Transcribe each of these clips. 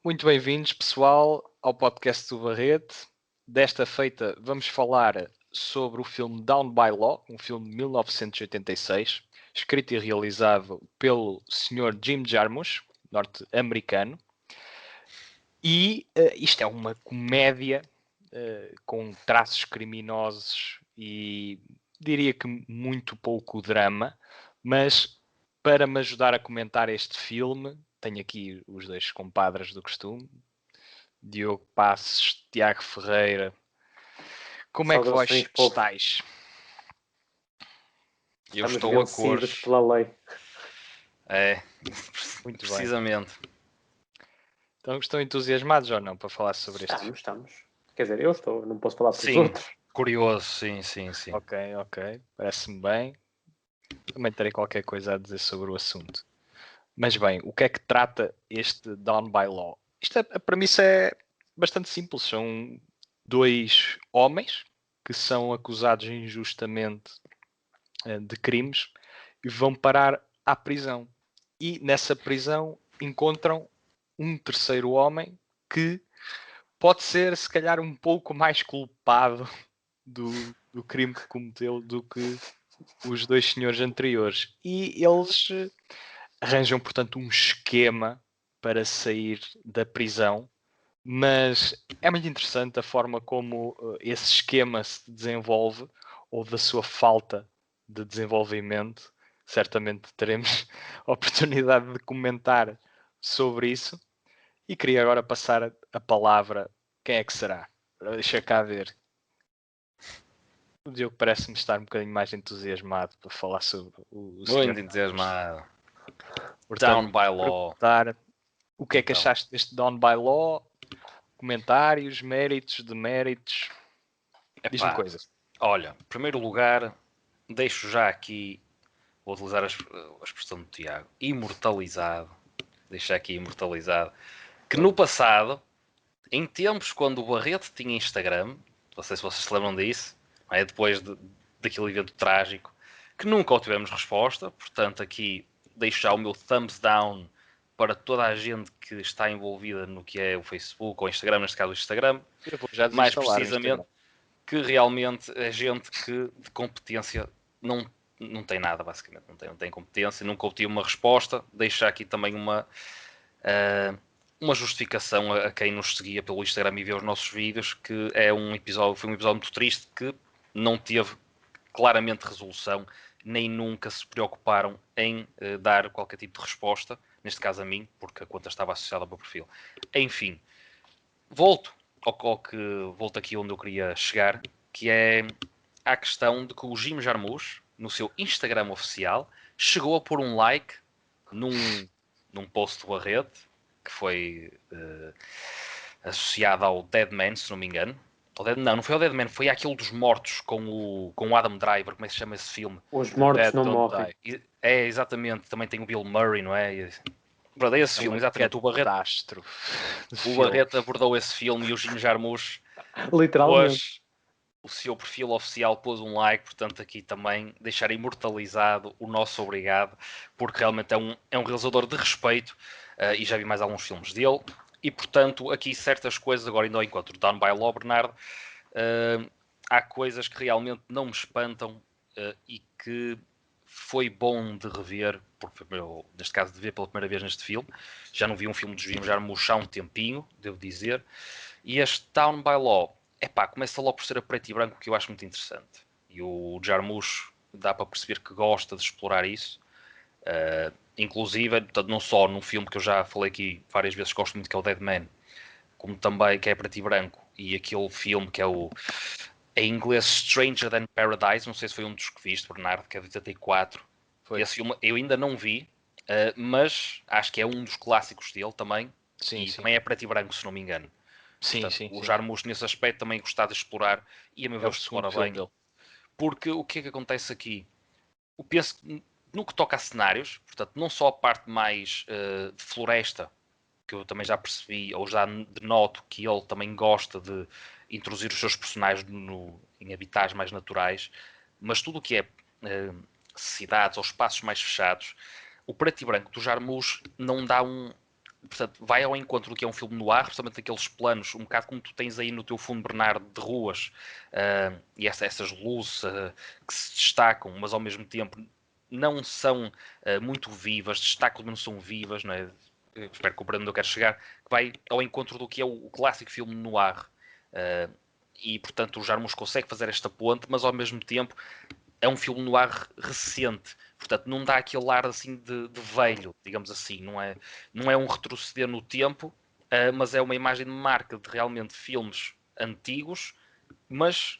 Muito bem-vindos, pessoal, ao podcast do Barrete. Desta feita vamos falar sobre o filme Down by Law, um filme de 1986, escrito e realizado pelo Sr. Jim Jarmusch, norte-americano. E isto é uma comédia com traços criminosos e diria que muito pouco drama, mas para me ajudar a comentar este filme, tenho aqui os dois compadres do costume, Diogo Passos, Tiago Ferreira. Como é que vós Saudações, povo. estáis? Eu Estamos estou a vencidos cores. pela lei. É, Muito precisamente. Então estão entusiasmados ou não para falar sobre este filme? Estamos. Quer dizer, eu estou, não posso falar pelos Sim, outros. curioso, sim. Ok. Parece-me bem. Também terei qualquer coisa a dizer sobre o assunto. Mas bem, o que é que trata este Down by Law? A premissa é bastante simples. São dois homens que são acusados injustamente de crimes e vão parar à prisão. E nessa prisão encontram um terceiro homem que pode ser, se calhar, um pouco mais culpado do crime que cometeu do que os dois senhores anteriores. E eles arranjam, portanto, um esquema para sair da prisão, mas é muito interessante a forma como esse esquema se desenvolve ou da sua falta de desenvolvimento. Certamente teremos a oportunidade de comentar sobre isso. E queria agora passar a palavra. Quem é que será? Deixa cá ver. O Diogo parece-me estar um bocadinho mais entusiasmado para falar sobre o senhor. Muito entusiasmado. Portanto, Down by Law. perguntar o que é que Então. achaste deste Down by Law? Comentários, méritos, deméritos. Diz-me Epá, coisas. olha, em primeiro lugar, deixo já aqui, vou utilizar a expressão do Tiago, imortalizado. Deixo aqui imortalizado. Que no passado, em tempos quando o Barreto tinha Instagram, não sei se vocês se lembram disso, é depois daquele evento trágico, que nunca obtivemos resposta, portanto aqui deixo já o meu thumbs down para toda a gente que está envolvida no que é o Facebook ou o Instagram, neste caso o Instagram, Eu vou já mais desinstalar o precisamente Instagram. que realmente é gente que de competência não tem nada, basicamente, não tem competência, nunca obtive uma resposta, deixo aqui também uma justificação a quem nos seguia pelo Instagram e vê os nossos vídeos, que foi um episódio muito triste que não teve claramente resolução, nem nunca se preocuparam em dar qualquer tipo de resposta, neste caso a mim, porque a conta estava associada ao meu perfil. Enfim, volto aqui onde eu queria chegar, que é a questão de que o Jim Jarmusch, no seu Instagram oficial, chegou a pôr um like num post do Barrete, que foi associado ao Dead Man, se não me engano. Não foi ao Dead Man, foi aquele dos mortos com o Adam Driver, como é que se chama esse filme? Os mortos Dead não Don't morrem. Die. É, exatamente, também tem o Bill Murray, não é? Pronto, é esse É filme, uma exatamente. catástrofe de O filme. Barreto abordou esse filme e o Jim Jarmusch Literalmente. pôs o seu perfil oficial, pôs um like, portanto aqui também deixar imortalizado o nosso obrigado, porque realmente é um realizador de respeito e já vi mais alguns filmes dele, e portanto aqui certas coisas, agora indo ao encontro de Down by Law, Bernardo, há coisas que realmente não me espantam e que foi bom de rever, porque neste caso de ver pela primeira vez neste filme, já não vi um filme dos Jim Jarmusch há um tempinho, devo dizer, e este Down by Law, começa logo por ser a preto e branco, que eu acho muito interessante. E o Jarmusch dá para perceber que gosta de explorar isso. Inclusive, portanto, não só num filme que eu já falei aqui várias vezes, gosto muito, que é o Dead Man, como também que é preto e branco, e aquele filme que é em inglês Stranger Than Paradise, não sei se foi um dos que viste, Bernardo, que é de 84. Esse filme eu ainda não vi, mas acho que é um dos clássicos dele também, Sim. também é preto e branco, se não me engano. Portanto, Sim. o Jarmusch nesse aspecto também gostava de explorar e a meu É ver o segundo explora filme bem. dele. Porque o que é que acontece aqui? Eu penso que no que toca a cenários, portanto, não só a parte mais de floresta, que eu também já percebi, ou já denoto que ele também gosta de introduzir os seus personagens em habitats mais naturais, mas tudo o que é cidades ou espaços mais fechados, o preto e branco do Jarmusch não dá portanto, vai ao encontro do que é um filme noir, precisamente aqueles planos, um bocado como tu tens aí no teu fundo, Bernardo, de ruas, e essas luzes que se destacam, mas ao mesmo tempo não são muito vivas, destacam, mas não são vivas, não é? Espero que compreendam onde eu quero chegar, que vai ao encontro do que é o clássico filme noir. E, portanto, o Jarmusch consegue fazer esta ponte, mas ao mesmo tempo é um filme noir recente. Portanto, não dá aquele ar assim de velho, digamos assim. Não é um retroceder no tempo, mas é uma imagem de marca de realmente filmes antigos, mas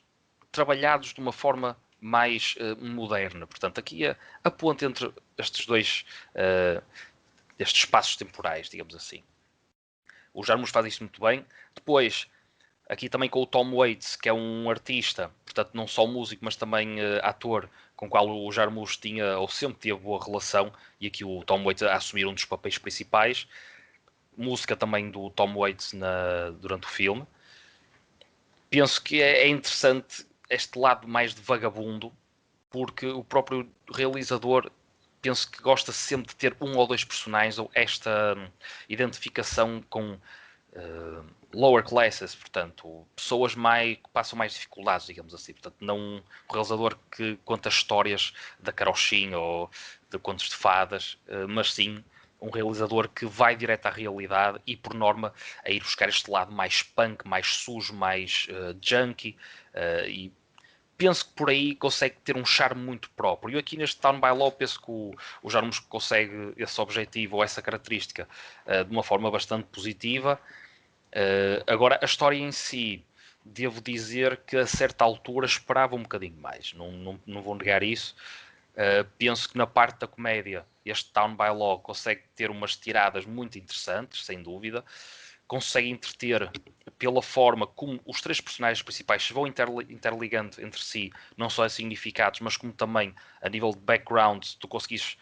trabalhados de uma forma mais moderna. Portanto, aqui a ponte entre estes dois estes espaços temporais, digamos assim. O Jarmusch faz isso muito bem. Depois, aqui também com o Tom Waits, que é um artista, portanto não só músico, mas também ator, com o qual o Jarmusch tinha ou sempre teve boa relação, e aqui o Tom Waits a assumir um dos papéis principais. Música também do Tom Waits durante o filme. Penso que é interessante este lado mais de vagabundo, porque o próprio realizador penso que gosta sempre de ter um ou dois personagens ou esta identificação com lower classes, portanto, pessoas que passam mais dificuldades, digamos assim. Portanto, não um realizador que conta histórias da carochinha ou de contos de fadas, mas sim um realizador que vai direto à realidade e, por norma, a ir buscar este lado mais punk, mais sujo, mais junky, e penso que por aí consegue ter um charme muito próprio. E aqui neste Town by Law penso que o Jarmusch consegue esse objetivo ou essa característica de uma forma bastante positiva. Agora, a história em si, devo dizer que a certa altura esperava um bocadinho mais. Não vou negar isso. Penso que na parte da comédia este Town by Law consegue ter umas tiradas muito interessantes, sem dúvida. Consegue entreter pela forma como os três personagens principais se vão interligando entre si, não só a significados, mas como também a nível de background, tu conseguis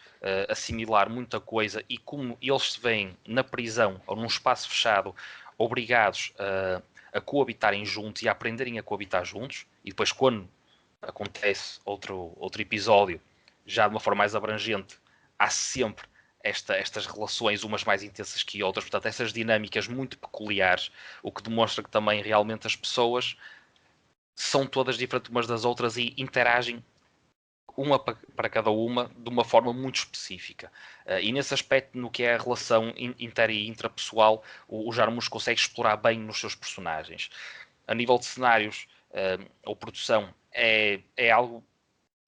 assimilar muita coisa e como eles se veem na prisão ou num espaço fechado, obrigados a coabitarem juntos e a aprenderem a coabitar juntos, e depois quando acontece outro episódio, já de uma forma mais abrangente, há sempre estas relações, umas mais intensas que outras, portanto, essas dinâmicas muito peculiares, o que demonstra que também realmente as pessoas são todas diferentes umas das outras e interagem uma para cada uma de uma forma muito específica. E nesse aspecto, no que é a relação inter e intrapessoal, o Jarmusch consegue explorar bem nos seus personagens. A nível de cenários ou produção, é algo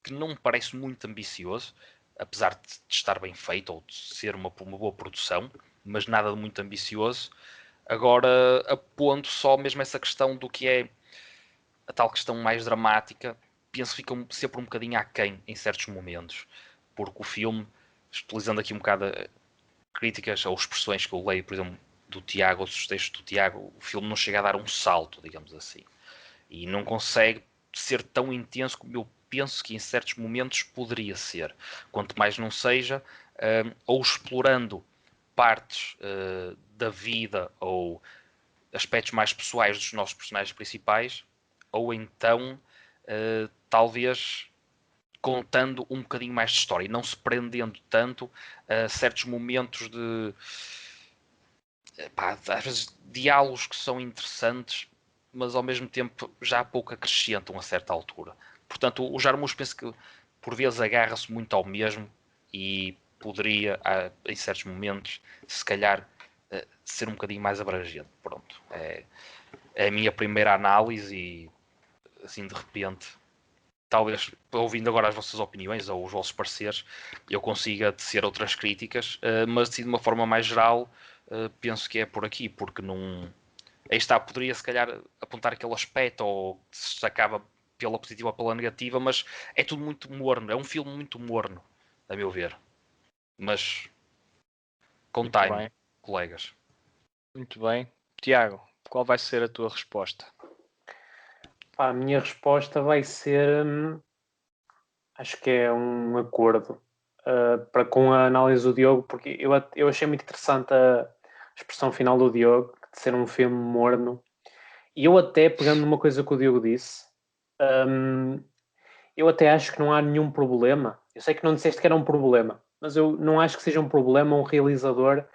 que não me parece muito ambicioso, apesar de estar bem feito ou de ser uma boa produção, mas nada de muito ambicioso. Agora aponto só mesmo essa questão do que é a tal questão mais dramática, penso que fica sempre um bocadinho aquém em certos momentos, porque o filme, utilizando aqui um bocado críticas ou expressões que eu leio, por exemplo, do Tiago, ou dos textos do Tiago, o filme não chega a dar um salto, digamos assim, e não consegue ser tão intenso como eu penso que em certos momentos poderia ser. Quanto mais não seja, ou explorando partes da vida ou aspectos mais pessoais dos nossos personagens principais, ou então talvez contando um bocadinho mais de história e não se prendendo tanto a certos momentos de às vezes diálogos que são interessantes, mas ao mesmo tempo já pouco acrescentam a certa altura. Portanto, o Jarmusch penso que por vezes agarra-se muito ao mesmo e poderia, em certos momentos, se calhar, ser um bocadinho mais abrangente. Pronto, é a minha primeira análise e, assim, de repente, talvez, ouvindo agora as vossas opiniões ou os vossos pareceres, eu consiga tecer outras críticas, mas assim, de uma forma mais geral, penso que é por aqui, porque não. Aí está, poderia se calhar apontar aquele aspecto ou se destacava pela positiva ou pela negativa, mas é tudo muito morno, é um filme muito morno, a meu ver. Mas com Muito time, bem, colegas. muito bem. Tiago, qual vai ser a tua resposta? Pá, a minha resposta vai ser, acho que é um acordo para com a análise do Diogo, porque eu achei muito interessante a expressão final do Diogo, de ser um filme morno. E eu até, pegando numa coisa que o Diogo disse, eu até acho que não há nenhum problema. Eu sei que não disseste que era um problema, mas eu não acho que seja um problema um realizador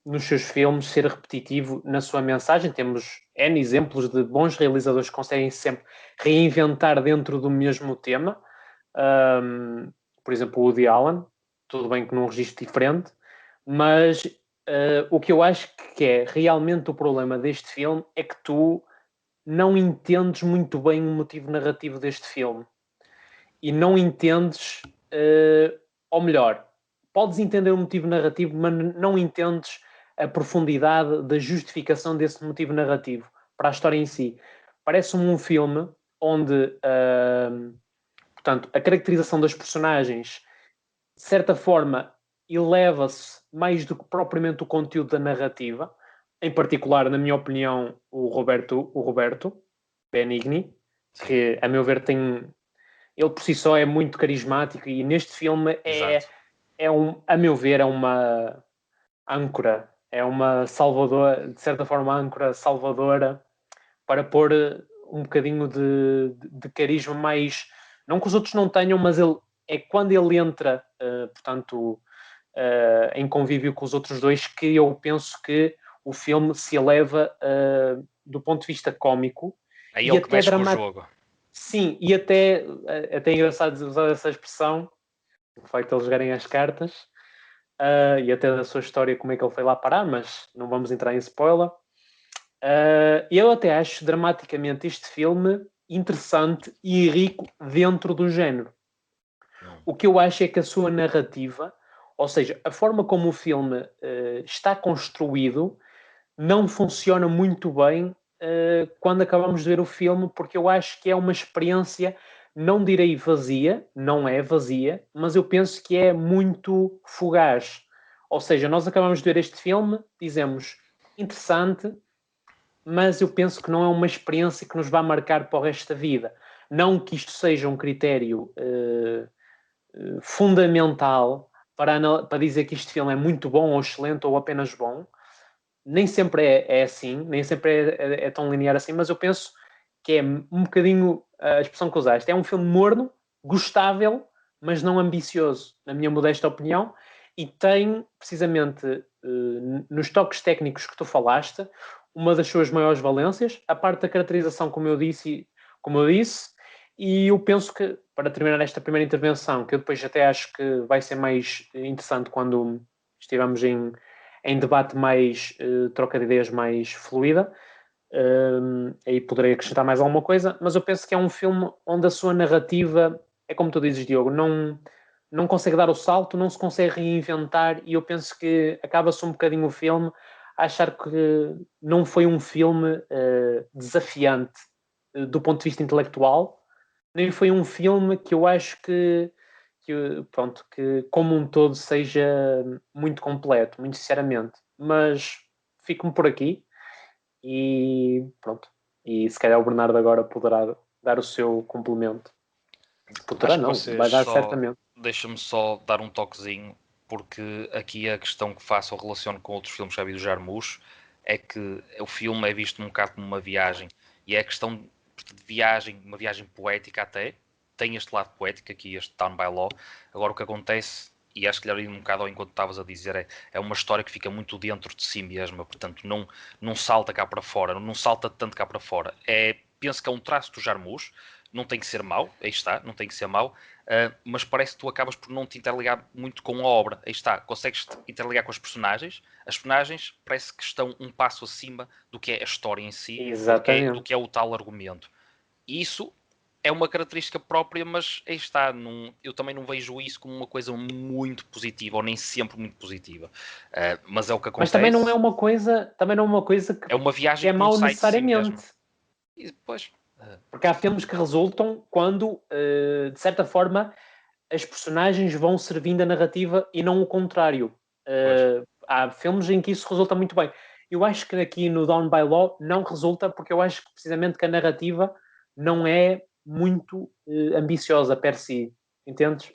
nos seus filmes ser repetitivo na sua mensagem. Temos N exemplos de bons realizadores que conseguem sempre reinventar dentro do mesmo tema. Por exemplo, o Woody Allen, tudo bem que num registro diferente, mas o que eu acho que é realmente o problema deste filme é que tu não entendes muito bem o motivo narrativo deste filme. E não entendes, ou melhor, podes entender o motivo narrativo, mas não entendes a profundidade da justificação desse motivo narrativo para a história em si. Parece-me um filme onde, portanto, a caracterização das personagens, de certa forma, eleva-se mais do que propriamente o conteúdo da narrativa. Em particular, na minha opinião, o Roberto Benigni, que, a meu ver, ele por si só é muito carismático e neste filme a meu ver, é uma âncora, é uma salvadora, de certa forma, âncora salvadora para pôr um bocadinho de carisma mais, não que os outros não tenham, mas ele é quando ele entra, portanto, em convívio com os outros dois, que eu penso que o filme se eleva do ponto de vista cómico. Aí ele que mexe com o jogo. Sim, e até é engraçado usar essa expressão, o facto de eles jogarem as cartas, e até da sua história, como é que ele foi lá parar, mas não vamos entrar em spoiler. Eu até acho dramaticamente este filme interessante e rico dentro do género. O que eu acho é que a sua narrativa, ou seja, a forma como o filme está construído, não funciona muito bem quando acabamos de ver o filme, porque eu acho que é uma experiência, não direi vazia, não é vazia, mas eu penso que é muito fugaz. Ou seja, nós acabamos de ver este filme, dizemos interessante, mas eu penso que não é uma experiência que nos vai marcar para o resto da vida. Não que isto seja um critério fundamental para dizer que este filme é muito bom ou excelente ou apenas bom. Nem sempre é assim, nem sempre é tão linear assim, mas eu penso que é um bocadinho a expressão que usaste. É um filme morno, gostável, mas não ambicioso, na minha modesta opinião, e tem, precisamente, nos toques técnicos que tu falaste, uma das suas maiores valências, a parte da caracterização, como eu disse, e eu penso que, para terminar esta primeira intervenção, que eu depois até acho que vai ser mais interessante quando estivermos em debate mais, troca de ideias mais fluida, aí poderei acrescentar mais alguma coisa, mas eu penso que é um filme onde a sua narrativa, é como tu dizes, Diogo, não consegue dar o salto, não se consegue reinventar, e eu penso que acaba-se um bocadinho o filme a achar que não foi um filme desafiante do ponto de vista intelectual, nem foi um filme que eu acho pronto, que como um todo seja muito completo, muito sinceramente. Mas fico-me por aqui e pronto. E se calhar o Bernardo agora poderá dar o seu complemento. Poderá Acho que não, vocês vai dar certamente. deixa-me só dar um toquezinho, porque aqui a questão que faço ou relaciono com outros filmes que já vi do Jarmusch é que o filme é visto um bocado como uma viagem, e é a questão de viagem, uma viagem poética até, tem este lado poético aqui, este Down by Law. Agora o que acontece, e acho que lhe um bocado ao enquanto estavas a dizer, é uma história que fica muito dentro de si mesma, portanto não salta cá para fora, não salta tanto cá para fora. Penso que é um traço do Jarmusch, não tem que ser mau, aí está, não tem que ser mau, mas parece que tu acabas por não te interligar muito com a obra, aí está, consegues te interligar com as personagens parece que estão um passo acima do que é a história em si, do que é o tal argumento. E isso é uma característica própria, mas aí está, eu também não vejo isso como uma coisa muito positiva, ou nem sempre muito positiva, mas é o que acontece. Mas também não é uma coisa que é uma viagem que é que mau não sai necessariamente. de si mesmo. E depois... Porque há filmes que resultam quando, de certa forma, as personagens vão servindo a narrativa e não o contrário. Há filmes em que isso resulta muito bem. Eu acho que aqui no Down by Law não resulta, porque eu acho que precisamente que a narrativa não é muito ambiciosa per si. Entendes?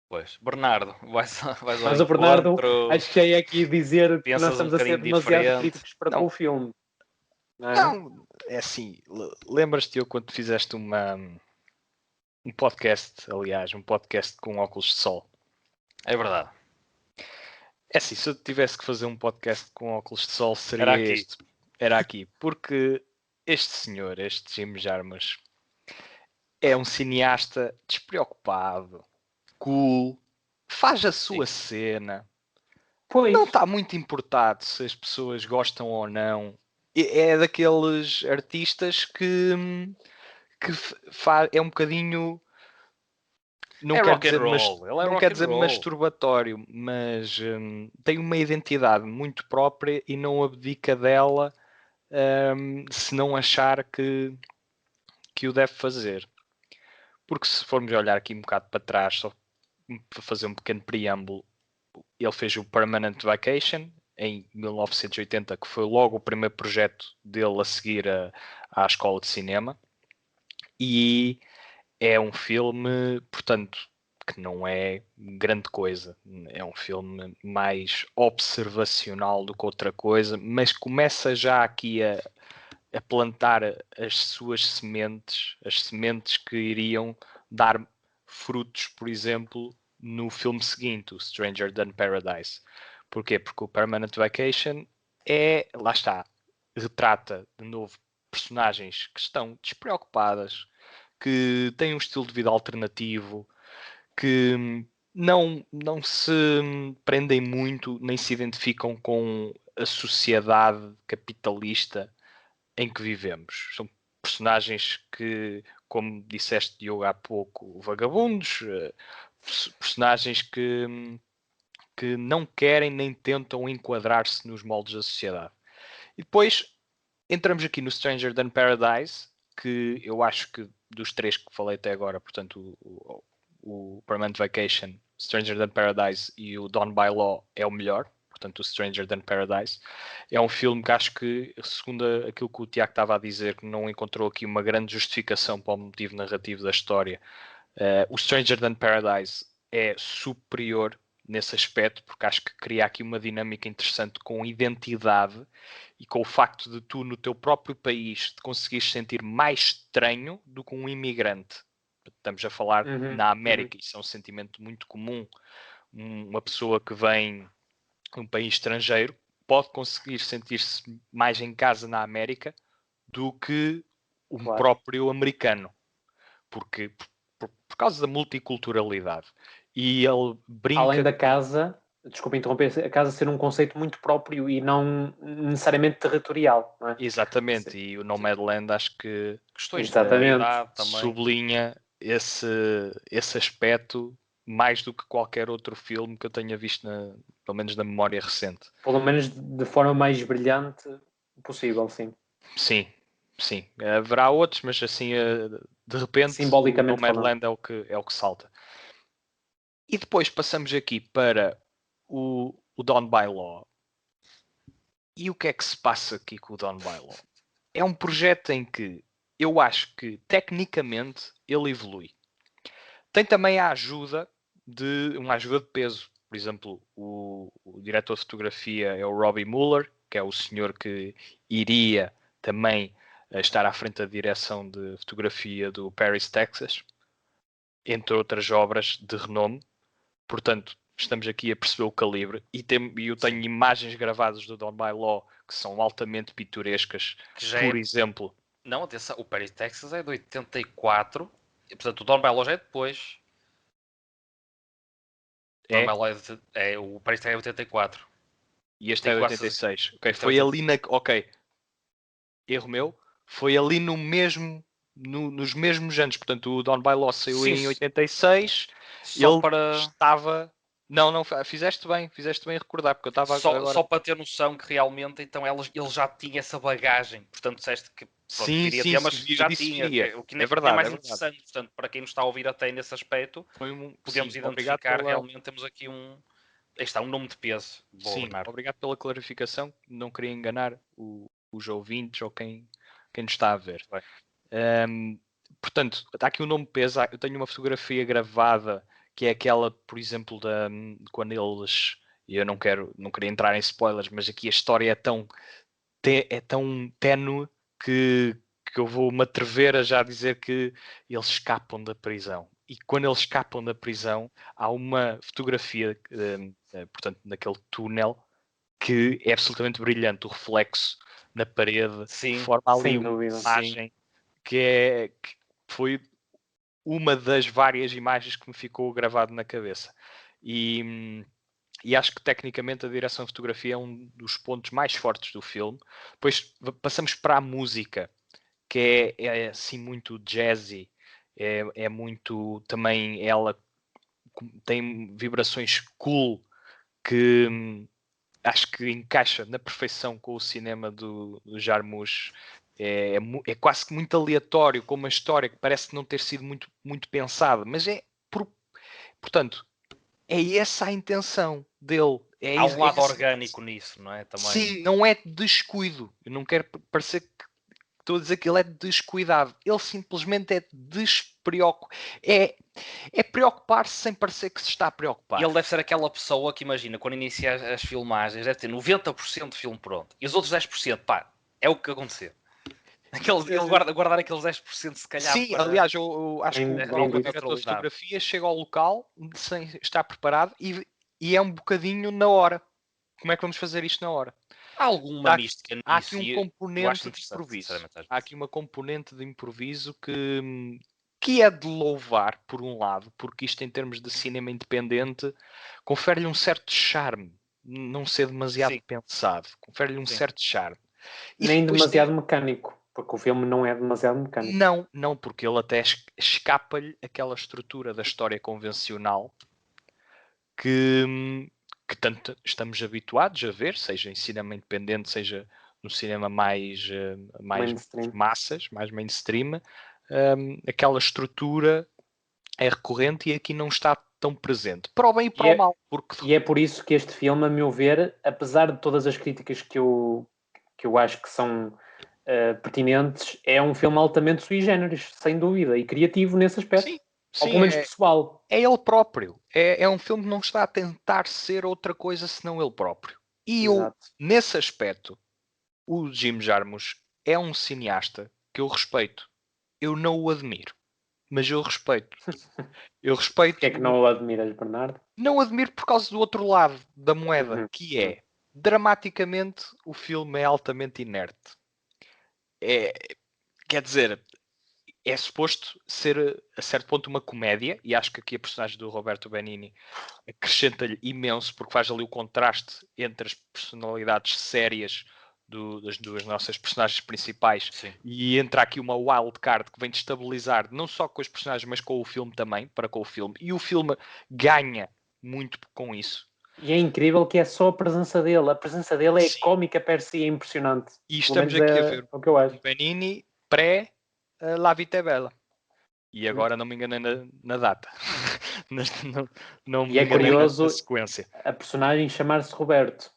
Pois, Bernardo, vais Mas ao o Bernardo, encontro, achei aqui dizer que nós pensas um estamos a ser bocadinho demasiado diferente. críticos para com o filme. Não é? Não, é assim, lembras-te eu quando fizeste um podcast, aliás, um podcast com óculos de sol? É verdade. É assim, se eu tivesse que fazer um podcast com óculos de sol, seria Era aqui. este. Era aqui. Porque este senhor, este Jim Jarmusch, é um cineasta despreocupado, cool, faz a sua cena, Pois, não está muito importado se as pessoas gostam ou não. É daqueles artistas que é um bocadinho, não É quer rock and dizer, roll. Ele é não rock quer and dizer roll. masturbatório, mas tem uma identidade muito própria e não abdica dela, se não achar que o deve fazer. Porque se formos olhar aqui um bocado para trás, só para fazer um pequeno preâmbulo, ele fez o Permanent Vacation em 1980, que foi logo o primeiro projeto dele a seguir à escola de cinema, e é um filme, portanto, que não é grande coisa, é um filme mais observacional do que outra coisa, mas começa já aqui a plantar as suas sementes, as sementes que iriam dar frutos, por exemplo, no filme seguinte, o Stranger Than Paradise. Porquê? Porque o Permanent Vacation lá está, retrata de novo personagens que estão despreocupadas, que têm um estilo de vida alternativo, que não se prendem muito, nem se identificam com a sociedade capitalista em que vivemos. São personagens que, como disseste, Diogo, há pouco, vagabundos, personagens que não querem nem tentam enquadrar-se nos moldes da sociedade. E depois entramos aqui no Stranger Than Paradise, que eu acho que dos três que falei até agora, portanto, o Permanent Vacation, Stranger Than Paradise e o Dawn by Law é o melhor. Portanto, o Stranger Than Paradise é um filme que acho que, segundo aquilo que o Tiago estava a dizer, que não encontrou aqui uma grande justificação para o motivo narrativo da história. O Stranger Than Paradise é superior nesse aspecto, porque acho que cria aqui uma dinâmica interessante com identidade e com o facto de tu, no teu próprio país, te conseguires sentir mais estranho do que um imigrante. Estamos a falar na América, isso é um sentimento muito comum. Uma pessoa que vem de um país estrangeiro pode conseguir sentir-se mais em casa na América do que um claro. próprio americano, porque por causa da multiculturalidade. E ele brinca. Além da casa, desculpa interromper, a casa ser um conceito muito próprio e não necessariamente territorial, não é? Exatamente, Sim. e o Nomadland acho que Questões de Exatamente. moralidade também. sublinha esse aspecto mais do que qualquer outro filme que eu tenha visto, pelo menos na memória recente. Pelo menos de forma mais brilhante possível, sim. Sim, sim. Haverá outros, mas assim, de repente, o Simbolicamente Nomadland é o que salta. E depois passamos aqui para o Dawn by Law. E o que é que se passa aqui com o Dawn by Law? É um projeto em que eu acho que, tecnicamente, ele evolui. Tem também uma ajuda de peso. Por exemplo, o diretor de fotografia é o Robbie Mueller, que é o senhor que iria também estar à frente da direção de fotografia do Paris, Texas, entre outras obras de renome. Portanto, estamos aqui a perceber o calibre. E eu tenho imagens gravadas do Dawn by Law que são altamente pitorescas. Que já Por é... exemplo, Não, atenção, o Paris, Texas é de 84. E, portanto, o Dawn by Law já é depois. O Paris, Texas é 84. e este é de 86. Ok, Este é foi ali na. Ok, erro meu. Foi ali no mesmo. Nos mesmos anos. Portanto, o Dawn by Law saiu Sim, em 86. só Ele para... estava. Não, fizeste bem a recordar, porque eu estava agora. Só para ter noção que realmente então ele já tinha essa bagagem. Portanto, disseste que pronto, Sim, viria sim, ter, sim, mas já disse tinha. viria. O que É nem é verdade, mais é verdade. interessante. Portanto, para quem nos está a ouvir até nesse aspecto, podemos Sim, identificar realmente, temos aqui um... Aí está, um nome de peso. Boa, Sim, Bernardo. obrigado pela clarificação. Não queria enganar os ouvintes ou quem nos está a ver. Portanto, está aqui o nome peso. Eu tenho uma fotografia gravada que é aquela, por exemplo, quando eles. E eu não queria entrar em spoilers, mas aqui a história é tão ténue que eu vou me atrever a já dizer que eles escapam da prisão. e quando eles escapam da prisão, há uma fotografia, portanto, naquele túnel, que é absolutamente brilhante. O reflexo na parede Sim, forma ali sem uma dúvida. imagem que foi uma das várias imagens que me ficou gravado na cabeça. E acho que tecnicamente a direção de fotografia é um dos pontos mais fortes do filme. Depois passamos para a música, que é assim muito jazzy, é muito também, ela tem vibrações cool que acho que encaixa na perfeição com o cinema do Jarmusch. É quase que muito aleatório, com uma história que parece não ter sido muito pensada, mas portanto, é essa a intenção dele. Há um lado orgânico nisso, não é? Também. Sim, não é descuido. Eu não quero parecer que estou a dizer que ele é descuidado. Ele simplesmente é despreocupado. É preocupar-se sem parecer que se está a preocupar. E ele deve ser aquela pessoa que, imagina, quando inicia as filmagens, deve ter 90% de filme pronto. E os outros 10%, pá, é o que aconteceu. Ele guardar aqueles 10% se calhar. Sim, aliás, eu acho que o próprio diretor de fotografia chega ao local sem estar preparado e é um bocadinho na hora. Como é que vamos fazer isto na hora? Há alguma mística nisso. Há aqui um componente de improviso. Há aqui uma componente de improviso que é de louvar, por um lado, porque isto, em termos de cinema independente, confere-lhe um certo charme. Não ser demasiado pensado. Confere-lhe um certo charme. Nem demasiado mecânico, porque o filme não é demasiado mecânico. Não, porque ele até escapa-lhe aquela estrutura da história convencional que tanto estamos habituados a ver, seja em cinema independente, seja no cinema mais Mainstream. massas, mais mainstream. Aquela estrutura é recorrente e aqui não está tão presente. Para o bem e para o mal. E é por isso que este filme, a meu ver, apesar de todas as críticas que eu acho que são pertinentes, é um filme altamente sui generis, sem dúvida, e criativo nesse aspecto. Sim, ou pelo menos pessoal. É ele próprio. É um filme que não está a tentar ser outra coisa senão ele próprio. E eu, nesse aspecto, o Jim Jarmusch é um cineasta que eu respeito. Eu não o admiro, mas eu respeito. Eu respeito. Porquê é que não o admiras, Bernardo? Não o admiro por causa do outro lado da moeda, que é, dramaticamente, o filme é altamente inerte. Quer dizer, é suposto ser, a certo ponto, uma comédia, e acho que aqui a personagem do Roberto Benigni acrescenta-lhe imenso, porque faz ali o contraste entre as personalidades sérias das duas nossas personagens principais. Sim. E entra aqui uma wild card que vem destabilizar não só com os personagens, mas com o filme também, para com o filme. E o filme ganha muito com isso. E é incrível que é só a presença dele. A presença dele é cómica per si, é impressionante. E estamos aqui a ver o que eu acho. Benigni pré La Vita é Bella. E agora não me enganei na data. não e é curioso na sequência. A personagem chamar-se Roberto.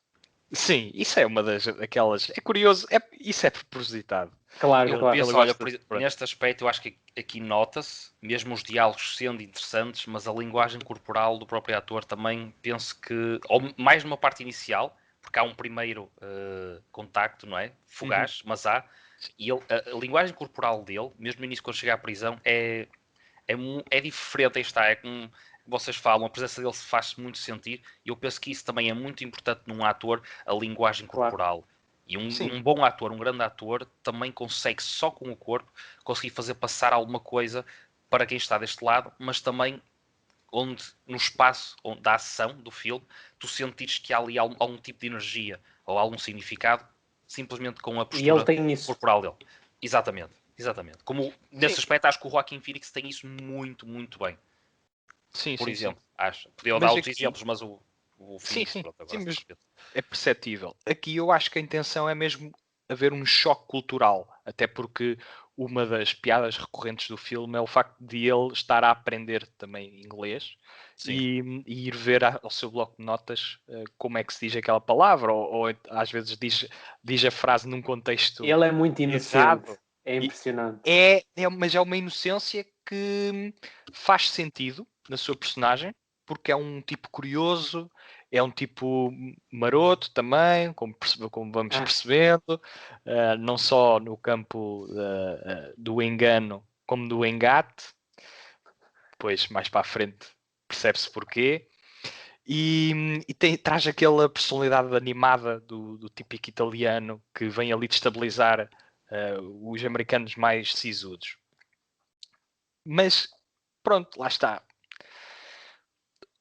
Sim, isso é uma daquelas. É curioso, isso é propositado. Claro, eu penso, olha, neste aspecto eu acho que aqui nota-se, mesmo os diálogos sendo interessantes, mas a linguagem corporal do próprio ator também penso que, ou mais numa parte inicial, porque há um primeiro contacto, não é? Fugaz, mas há. E a linguagem corporal dele, mesmo no início quando chega à prisão, é diferente, aí está, é como vocês falam, a presença dele se faz muito sentir, e eu penso que isso também é muito importante num ator, a linguagem corporal. E um bom ator, um grande ator, também consegue só com o corpo conseguir fazer passar alguma coisa para quem está deste lado, mas também no espaço da ação do filme, tu sentires que há ali algum tipo de energia ou algum significado, simplesmente com a postura corporal dele. Exatamente. Como nesse aspecto, acho que o Joaquin Phoenix tem isso muito, muito bem. Por exemplo, acho. Podia dar outros exemplos, mas o Phoenix, pronto, agora mas é perceptível. Aqui eu acho que a intenção é mesmo haver um choque cultural, até porque uma das piadas recorrentes do filme é o facto de ele estar a aprender também inglês e ir ver ao seu bloco de notas como é que se diz aquela palavra, ou às vezes diz a frase num contexto. Ele é muito inocente. É impressionante. Mas é uma inocência que faz sentido na sua personagem, porque é um tipo curioso, é um tipo maroto também, como vamos percebendo, não só no campo do engano, como do engate. depois, mais para a frente, percebe-se porquê. E traz aquela personalidade animada do típico italiano que vem ali destabilizar os americanos mais sisudos. Mas, pronto, lá está.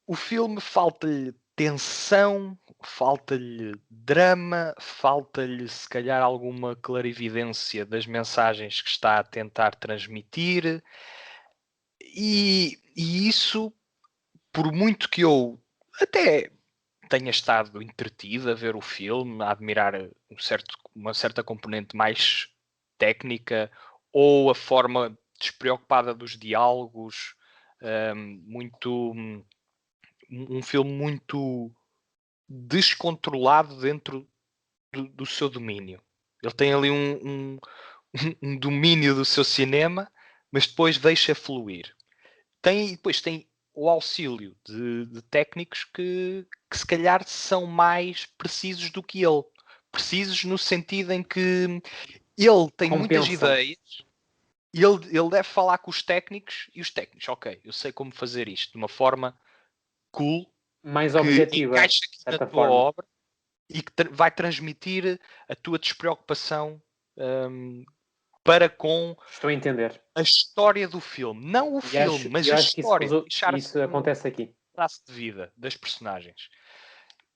O filme falta-lhe tensão, falta-lhe drama, falta-lhe se calhar alguma clarividência das mensagens que está a tentar transmitir. E isso, por muito que eu até tenha estado entretido a ver o filme, a admirar uma certa componente mais técnica ou a forma despreocupada dos diálogos, um filme muito descontrolado dentro do seu domínio. Ele tem ali um domínio do seu cinema, mas depois deixa fluir. Depois tem o auxílio de técnicos que se calhar são mais precisos do que ele. Precisos no sentido em que ele tem muitas ideias e ele deve falar com os técnicos e os técnicos, ok, eu sei como fazer isto de uma forma cool, mais que objetiva, encaixa aqui na tua forma. obra e que vai transmitir a tua despreocupação para com Estou a entender. a história do filme. Não o filme, mas a história. Isso acontece aqui. O traço de vida das personagens.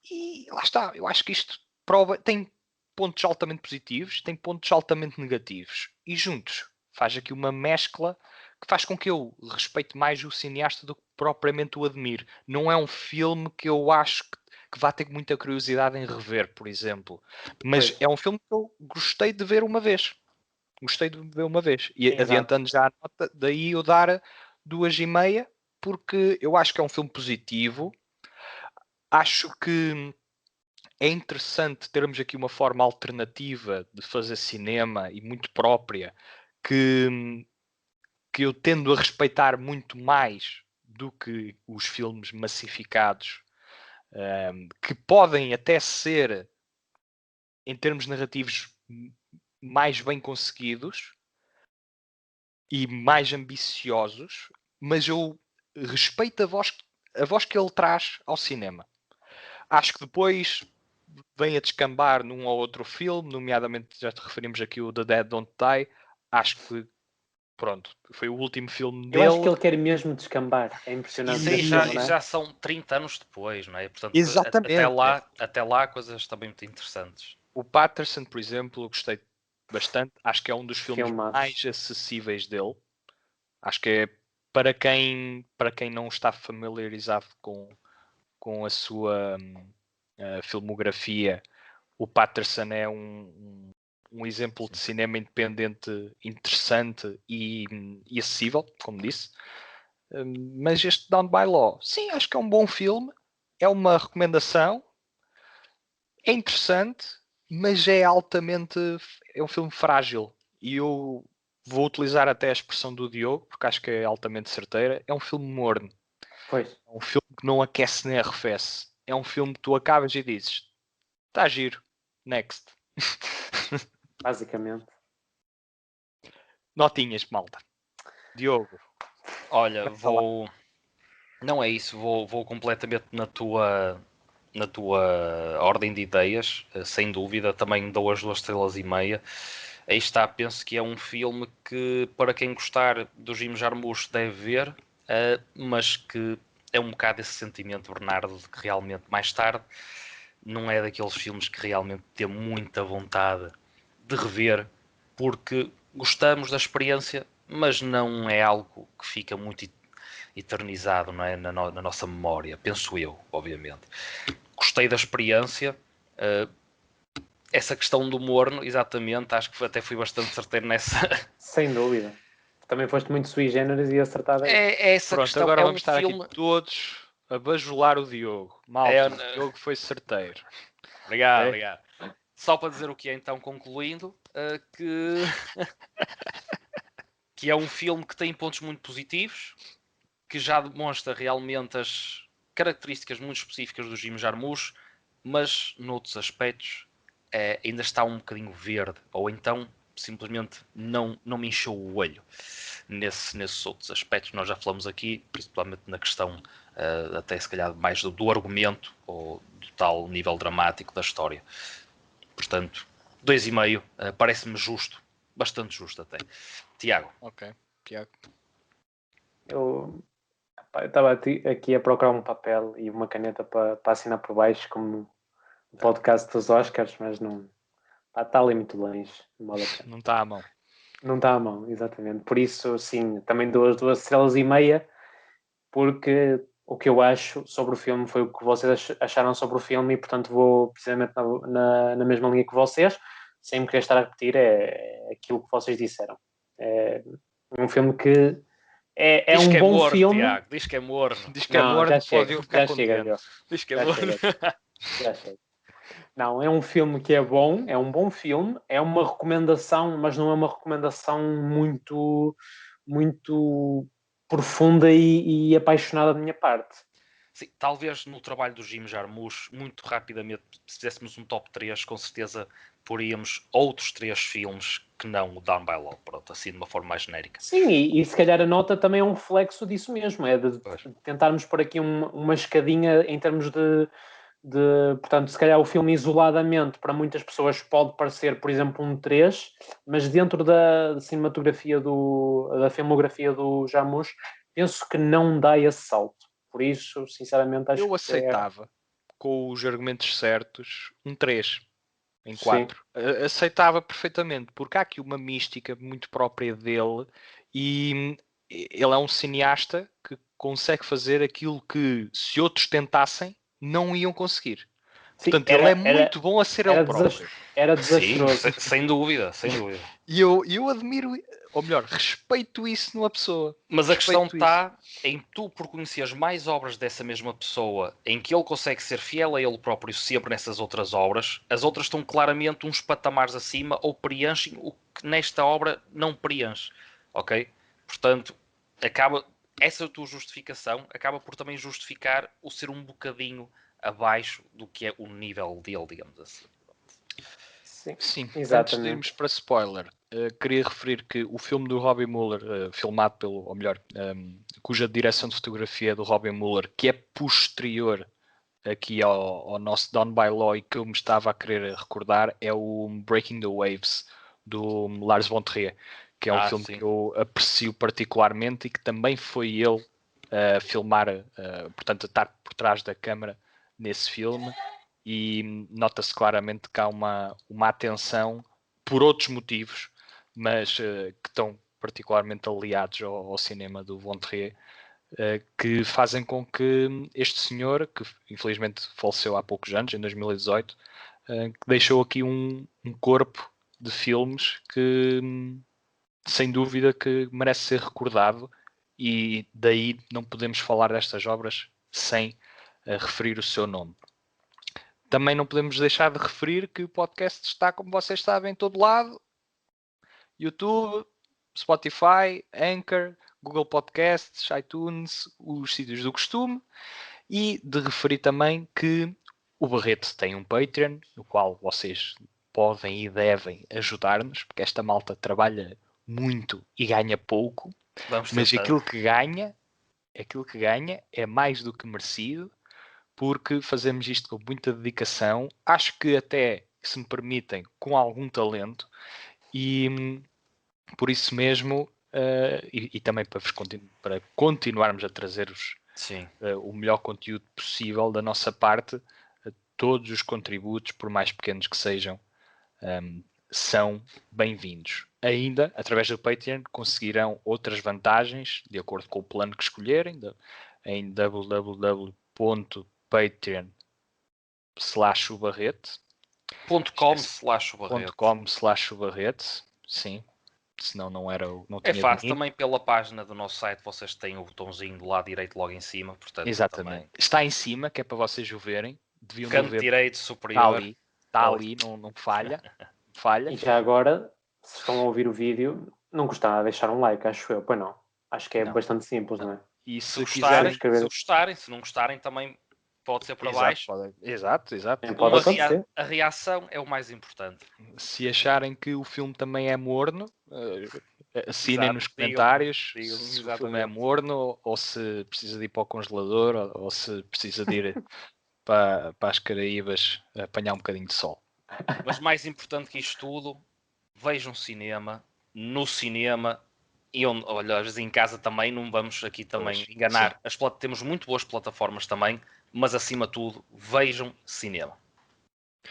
E lá está. Eu acho que isto prova... Tem pontos altamente positivos, tem pontos altamente negativos. E juntos faz aqui uma mescla que faz com que eu respeite mais o cineasta do que propriamente o admire. Não é um filme que eu acho que vá ter muita curiosidade em rever, por exemplo. Mas é um filme que eu gostei de ver uma vez. Gostei de ver uma vez. E Exato. Adiantando já a nota, daí eu dar 2,5, porque eu acho que é um filme positivo. Acho que é interessante termos aqui uma forma alternativa de fazer cinema e muito própria, que eu tendo a respeitar muito mais do que os filmes massificados, que podem até ser, em termos narrativos, mais bem conseguidos e mais ambiciosos, mas eu respeito a voz que ele traz ao cinema. Acho que depois vem a descambar num ou outro filme, nomeadamente já te referimos aqui o The Dead Don't Die. Acho que pronto, foi o último filme dele. Eu acho que ele quer mesmo descambar. É impressionante. Sim, já são 30 anos depois, não é? Portanto, exatamente. Até lá coisas também muito interessantes. O Patterson, por exemplo, eu gostei bastante. Acho que é um dos filmes mais acessíveis dele. Acho que é para quem não está familiarizado com a sua filmografia. O Patterson é um exemplo de cinema independente interessante e acessível, como disse. Mas este Down by Law, sim, acho que é um bom filme. É uma recomendação. É interessante, mas é um filme frágil. E eu vou utilizar até a expressão do Diogo, porque acho que é altamente certeira. É um filme morno. Pois. É um filme que não aquece nem arrefece. É um filme que tu acabas e dizes: está giro, next. Basicamente. Notinhas, malta. Diogo. Olha, não é isso, vou completamente na tua ordem de ideias, sem dúvida, também dou as 2,5 estrelas. Aí está, penso que é um filme que, para quem gostar do Jim Jarmusch, deve ver, mas que é um bocado esse sentimento, Bernardo, de que realmente mais tarde não é daqueles filmes que realmente tem muita vontade de rever, porque gostamos da experiência, mas não é algo que fica muito eternizado, não é? na nossa memória, penso eu, obviamente. Gostei da experiência, essa questão do morno, exatamente, acho que até fui bastante certeiro nessa. Sem dúvida. Também foste muito sui generis e acertado aí. É essa Pronto, questão. agora vamos estar aqui todos a bajular o Diogo. Malta, o Diogo foi certeiro. Obrigado. Só para dizer o que é, então, concluindo, que é um filme que tem pontos muito positivos, que já demonstra realmente as características muito específicas do Jim Jarmusch, mas noutros aspectos ainda está um bocadinho verde, ou então simplesmente não me encheu o olho nesses outros aspectos. Nós já falamos aqui, principalmente na questão até se calhar mais do argumento ou do tal nível dramático da história. Portanto, 2,5 parece-me justo, bastante justo até. Tiago. Ok, Tiago. Eu estava aqui a procurar um papel e uma caneta para assinar por baixo, como o podcast dos Oscars, mas não está ali muito longe. Não está à mão. Não está à mão, exatamente. Por isso, sim, também dou as 2,5 estrelas, porque o que eu acho sobre o filme foi o que vocês acharam sobre o filme e, portanto, vou precisamente na mesma linha que vocês, sem me querer estar a repetir, é aquilo que vocês disseram. É um filme que é Diz um que é bom morno, filme. Tiago. Diz que é morno. Diz que é Não, morno, já pode chega, eu ficar já chega, contente. Diogo. Diz que é Já morno. chega. Já chega. Não, é um filme que é bom, é um bom filme, é uma recomendação, mas não é uma recomendação muito profunda e apaixonada da minha parte. Sim, talvez no trabalho do Jim Jarmusch, muito rapidamente, se fizéssemos um top 3, com certeza poríamos outros 3 filmes que não o Down by Law, pronto, assim de uma forma mais genérica. Sim, e se calhar a nota também é um reflexo disso mesmo, é de tentarmos pôr aqui uma escadinha em termos portanto, se calhar o filme isoladamente para muitas pessoas pode parecer, por exemplo, um 3, mas dentro da cinematografia da filmografia do Jarmusch, penso que não dá esse salto. Por isso, sinceramente, acho Eu que é... aceitava, com os argumentos certos, um 3 em Sim. 4. Aceitava perfeitamente, porque há aqui uma mística muito própria dele e ele é um cineasta que consegue fazer aquilo que, se outros tentassem, não iam conseguir. Sim, Portanto, ele é muito bom a ser ele próprio. Era Sim, desastroso. sem dúvida, sem dúvida. E eu admiro, ou melhor, respeito isso numa pessoa. Mas a questão Respeito está em tu, por conheceres mais obras dessa mesma pessoa, em que ele consegue ser fiel a ele próprio sempre nessas outras obras, as outras estão claramente uns patamares acima ou preenchem o que nesta obra não preenche, ok? Portanto, essa tua justificação acaba por também justificar o ser um bocadinho abaixo do que é o nível dele, digamos assim. Sim, Sim, exatamente. antes de irmos para spoiler, queria referir que o filme do Robbie Muller, filmado pelo, ou melhor, cuja direção de fotografia é do Robbie Muller, que é posterior aqui ao nosso Down by Law e que eu me estava a querer recordar, é o Breaking the Waves, do Lars von Trier, que é um filme sim. que eu aprecio particularmente e que também foi ele a filmar, portanto, a estar por trás da câmara nesse filme. E nota-se claramente que há uma atenção por outros motivos, mas que estão particularmente aliados ao cinema do Von Trier, que fazem com que este senhor, que infelizmente faleceu há poucos anos, em 2018, que deixou aqui um corpo de filmes que, sem dúvida, que merece ser recordado, e daí não podemos falar destas obras sem referir o seu nome. Também não podemos deixar de referir que o podcast está, como vocês sabem, em todo lado. YouTube, Spotify, Anchor, Google Podcasts, iTunes, os sítios do costume. E de referir também que o Barreto tem um Patreon, no qual vocês podem e devem ajudar-nos, porque esta malta trabalha muito e ganha pouco. Mas aquilo que ganha é mais do que merecido, porque fazemos isto com muita dedicação, acho que até, se me permitem, com algum talento, e por isso mesmo, e também para continuarmos a trazer-vos o melhor conteúdo possível da nossa parte, todos os contributos, por mais pequenos que sejam, são bem-vindos. Ainda, através do Patreon, conseguirão outras vantagens, de acordo com o plano que escolherem, em www.patreon.com/Barrete. .com/Barrete, sim. Senão não tinha fácil, dinheiro. também pela página do nosso site vocês têm o botãozinho do lado direito logo em cima, portanto. Exatamente. Também... Está em cima, que é para vocês o verem. Deviam canto ver. direito superior. Está ali, não falha. E já agora, se estão a ouvir o vídeo, não custa nada deixar um like, acho eu, pois não. Acho que é bastante simples, não é? E Se se quiserem, gostarem, se não gostarem também Pode ser para Exato, baixo. exato. Pode acontecer. A reação é o mais importante. Se acharem que o filme também é morno, assinem Exato, nos digam, comentários digam, se o filme é exatamente. morno ou se precisa de ir para o congelador ou se precisa de ir para as Caraíbas apanhar um bocadinho de sol. Mas mais importante que isto tudo, vejam cinema, no cinema e olha, às vezes em casa também, não vamos aqui também Pois, enganar. Temos muito boas plataformas também, mas acima de tudo, vejam cinema.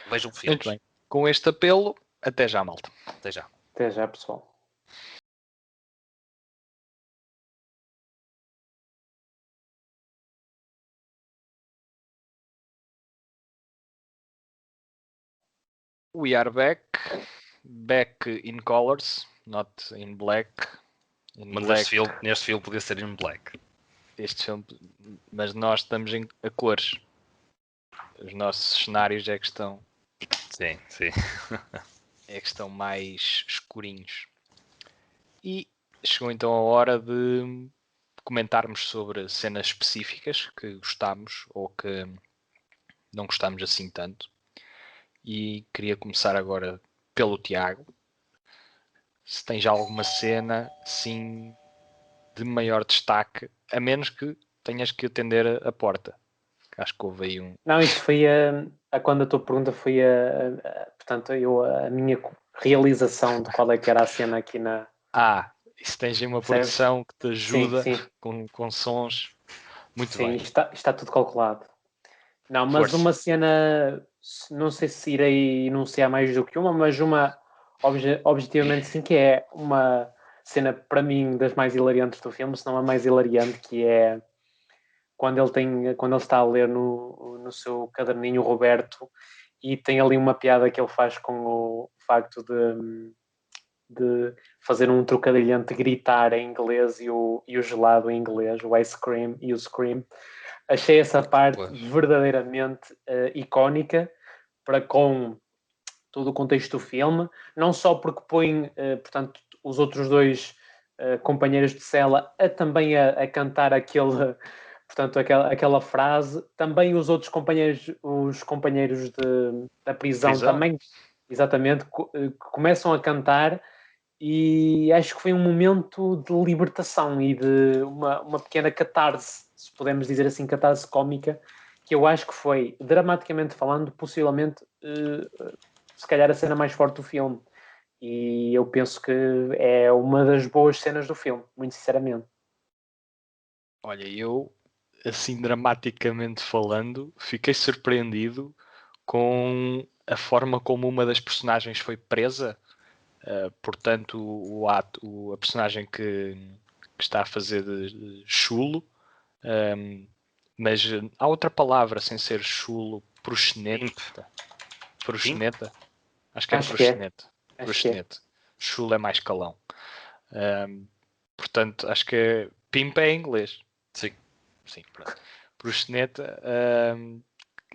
Vejam filmes. Muito bem. Com este apelo, até já, malta. Até já. Até já, pessoal. We are back in colors, not in black. Mas neste filme podia ser em black. Este filme, mas nós estamos a cores. Os nossos cenários é que estão Sim. é que estão mais escurinhos. E chegou então a hora de comentarmos sobre cenas específicas que gostámos ou que não gostámos assim tanto. E queria começar agora pelo Tiago. Se tens alguma cena, sim, de maior destaque, a menos que tenhas que atender a porta. Acho que houve aí um... Não, isto foi quando a tua pergunta foi portanto, a minha realização de qual é que era a cena aqui na. E se tens aí uma Percebes? produção que te ajuda Sim. com sons, muito sim, bem. está tudo calculado. Não, mas Força. uma cena, não sei se irei enunciar mais do que uma, mas uma objetivamente sim, que é uma cena para mim das mais hilariantes do filme, se não a mais hilariante, que é quando ele está a ler no seu caderninho o Roberto e tem ali uma piada que ele faz com o facto de fazer um trocadilho entre gritar em inglês e o gelado em inglês, o ice cream e o scream. Achei essa parte verdadeiramente icónica para com todo o contexto do filme, não só porque põe, portanto, os outros dois companheiros de cela também a cantar portanto, aquela frase, também os outros companheiros, da prisão também, exatamente, começam a cantar e acho que foi um momento de libertação e de uma pequena catarse, se podemos dizer assim, catarse cómica, que eu acho que foi, dramaticamente falando, possivelmente, se calhar a cena mais forte do filme. E eu penso que é uma das boas cenas do filme, muito sinceramente. Olha, eu, assim dramaticamente falando, fiquei surpreendido com a forma como uma das personagens foi presa. Portanto, a personagem que está a fazer de chulo, mas há outra palavra sem ser chulo, proxeneta. Proxeneta? Acho que é proxeneta. Proxeneta. Chulo é mais calão. Portanto, acho que é pimp é em inglês. Sim, pronto. Proxeneta.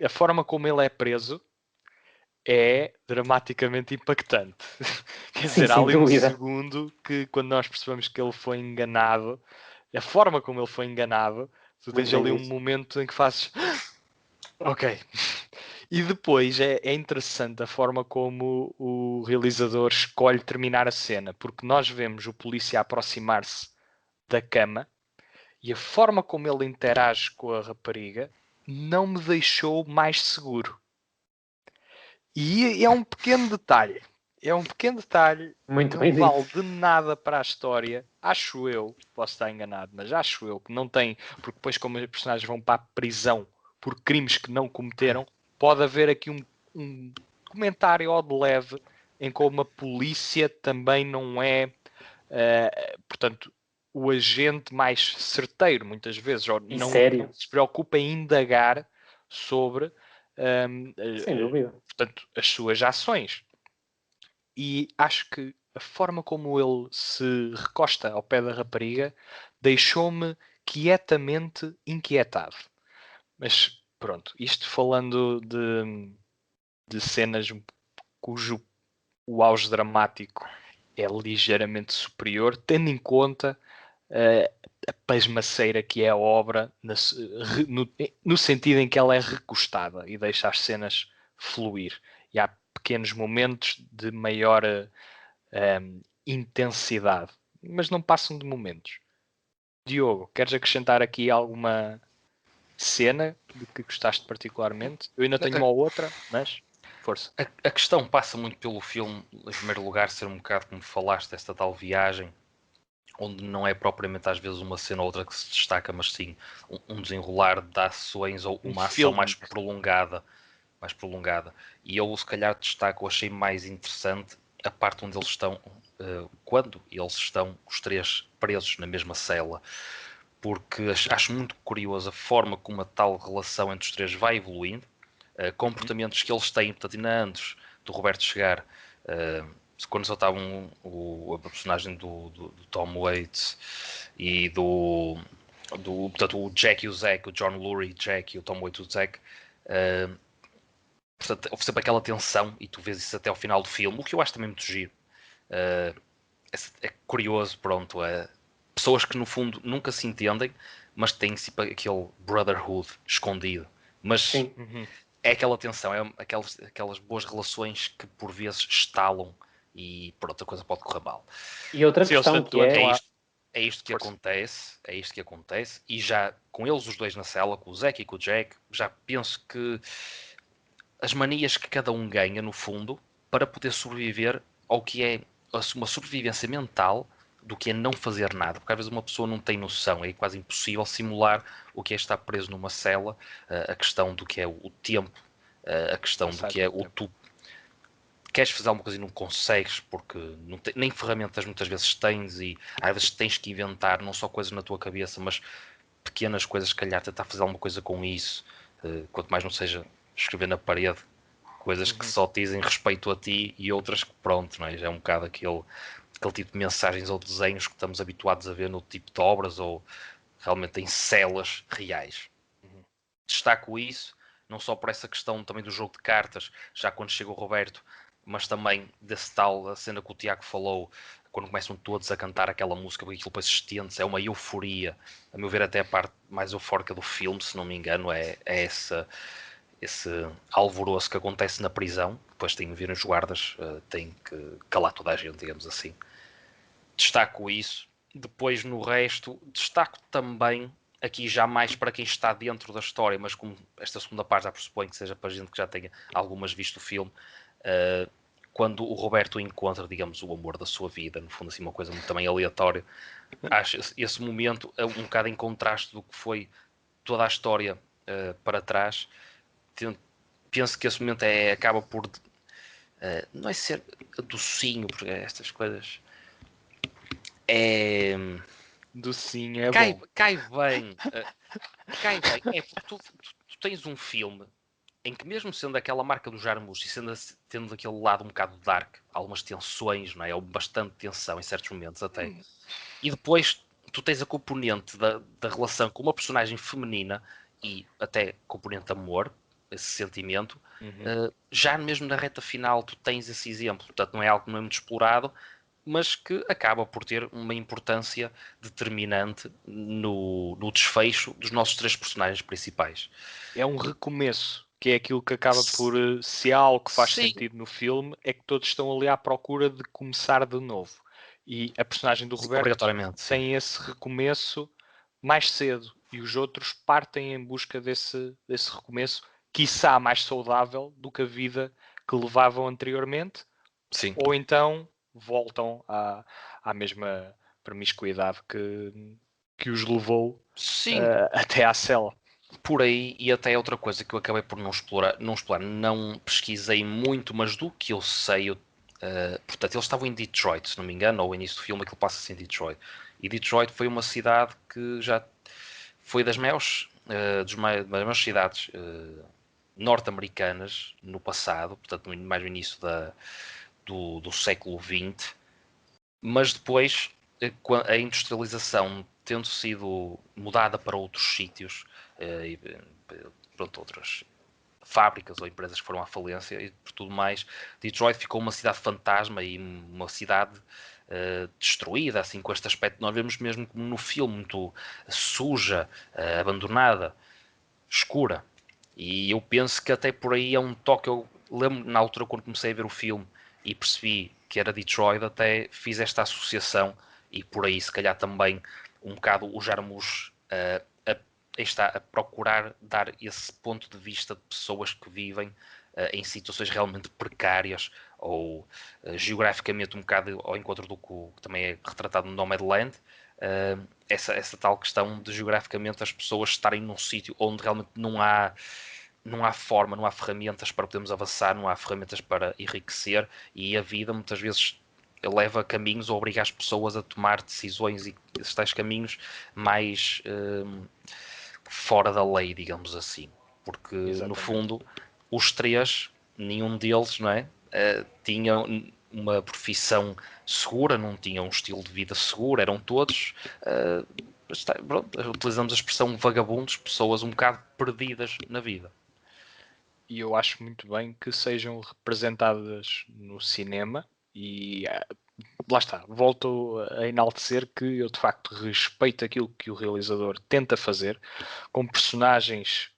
A forma como ele é preso é dramaticamente impactante. Quer dizer, há ali um segundo que quando nós percebemos que ele foi enganado, a forma como ele foi enganado, tu tens ali um momento em que fazes ok. E depois é interessante a forma como o realizador escolhe terminar a cena, porque nós vemos o polícia aproximar-se da cama e a forma como ele interage com a rapariga não me deixou mais seguro. E é um pequeno detalhe. É um pequeno detalhe. Muito não vale de nada para a história. Acho eu, posso estar enganado, mas acho eu que não tem. Porque depois, como os personagens vão para a prisão por crimes que não cometeram, pode haver aqui um comentário ao de leve em como a polícia também não é. Portanto, o agente mais certeiro, muitas vezes, ou não se preocupa em indagar sobre. Sem dúvida. Portanto, as suas ações. E acho que a forma como ele se recosta ao pé da rapariga deixou-me quietamente inquietado. Mas pronto, isto falando de cenas cujo o auge dramático é ligeiramente superior, tendo em conta a pasmaceira que é a obra no sentido em que ela é recostada e deixa as cenas fluir. E há pequenos momentos de maior intensidade, mas não passam de momentos. Diogo, queres acrescentar aqui alguma cena de que gostaste particularmente? Eu ainda tenho uma ou outra, mas força. A questão passa muito pelo filme, em primeiro lugar, ser um bocado como falaste, esta tal viagem, onde não é propriamente às vezes uma cena ou outra que se destaca, mas sim um desenrolar de ações ou uma ação mais prolongada. E eu, se calhar, destaco, achei mais interessante a parte onde eles estão, quando eles estão os três presos na mesma cela, porque acho muito curioso a forma como a tal relação entre os três vai evoluindo, comportamentos que eles têm, portanto, ainda antes do Roberto chegar, quando só estavam a personagem do Tom Waits e portanto, o Jack e o Zack, o John Lurie, Jack e o Tom Waits, o Zack, portanto, houve sempre aquela tensão e tu vês isso até ao final do filme, o que eu acho também muito giro. É curioso, pronto, pessoas que no fundo nunca se entendem, mas têm sempre aquele brotherhood escondido. Mas é aquela tensão, é aquelas boas relações que por vezes estalam e pronto, a coisa pode correr mal. E outra questão que é isto que acontece, e já com eles os dois na cela, com o Zack e com o Jack, já penso que as manias que cada um ganha no fundo para poder sobreviver ao que é uma sobrevivência mental do que é não fazer nada, porque às vezes uma pessoa não tem noção, é quase impossível simular o que é estar preso numa cela, a questão do que é o tempo, a questão do que é o tu queres fazer alguma coisa e não consegues porque nem ferramentas muitas vezes tens e às vezes tens que inventar não só coisas na tua cabeça, mas pequenas coisas, se calhar tentar fazer alguma coisa com isso, quanto mais não seja escrever na parede coisas que só te dizem respeito a ti e outras que pronto, não é? Já é um bocado aquele tipo de mensagens ou desenhos que estamos habituados a ver no tipo de obras ou realmente em celas reais. Destaco isso, não só por essa questão também do jogo de cartas, já quando chega o Roberto, mas também desse tal, a cena que o Tiago falou, quando começam todos a cantar aquela música, porque aquilo depois se estende, é uma euforia. A meu ver, até a parte mais eufórica do filme, se não me engano, é esse alvoroço que acontece na prisão. Depois tem de vir os guardas, tem que calar toda a gente, digamos assim. Destaco isso. Depois, no resto, destaco também, aqui já mais para quem está dentro da história, mas como esta segunda parte já pressupõe que seja para gente que já tenha algumas visto o filme, quando o Roberto encontra, digamos, o amor da sua vida, no fundo assim uma coisa muito também aleatória, acho esse momento um bocado em contraste do que foi toda a história para trás. Penso que esse momento acaba por não é ser docinho, porque estas coisas docinho é cai, bom. cai bem. Cai bem. É porque tu tens um filme em que mesmo sendo aquela marca do Jarmusch e tendo aquele lado um bocado dark, algumas tensões, não é? Ou bastante tensão em certos momentos até. E depois tu tens a componente da relação com uma personagem feminina e até componente de amor, esse sentimento, já mesmo na reta final tu tens esse exemplo. Portanto, não é algo que não é muito explorado, mas que acaba por ter uma importância determinante no desfecho dos nossos três personagens principais. É um recomeço, que é aquilo que acaba por, se há algo que faz sentido no filme, é que todos estão ali à procura de começar de novo. E a personagem do Roberto tem esse recomeço mais cedo e os outros partem em busca desse recomeço, quiçá mais saudável do que a vida que levavam anteriormente, ou então voltam à mesma promiscuidade que os levou até à cela. Por aí, e até outra coisa que eu acabei por não explorar, não pesquisei muito, mas do que eu sei, portanto, eles estavam em Detroit, se não me engano, ou o início do filme, aquilo passa-se em Detroit. E Detroit foi uma cidade que já foi das maiores cidades norte-americanas no passado, portanto, mais no início do século XX, mas depois a industrialização tendo sido mudada para outros sítios e pronto, outras fábricas ou empresas que foram à falência e por tudo mais, Detroit ficou uma cidade fantasma e uma cidade destruída, assim, com este aspecto nós vemos mesmo como no filme, muito suja, abandonada, escura. E eu penso que até por aí é um toque. Eu lembro na altura quando comecei a ver o filme e percebi que era Detroit, até fiz esta associação e por aí se calhar também um bocado o Jarmusch está a procurar dar esse ponto de vista de pessoas que vivem em situações realmente precárias ou geograficamente um bocado ao encontro do que também é retratado no Nomadland. Essa tal questão de geograficamente as pessoas estarem num sítio onde realmente não há forma, não há ferramentas para podermos avançar, não há ferramentas para enriquecer e a vida muitas vezes leva a caminhos ou obriga as pessoas a tomar decisões e esses tais caminhos mais fora da lei, digamos assim. Porque Exatamente. no fundo os três, nenhum deles, não é? Tinha uma profissão segura, não tinham um estilo de vida seguro, eram todos utilizamos a expressão vagabundos, pessoas um bocado perdidas na vida. E eu acho muito bem que sejam representadas no cinema e lá está, volto a enaltecer que eu de facto respeito aquilo que o realizador tenta fazer com personagens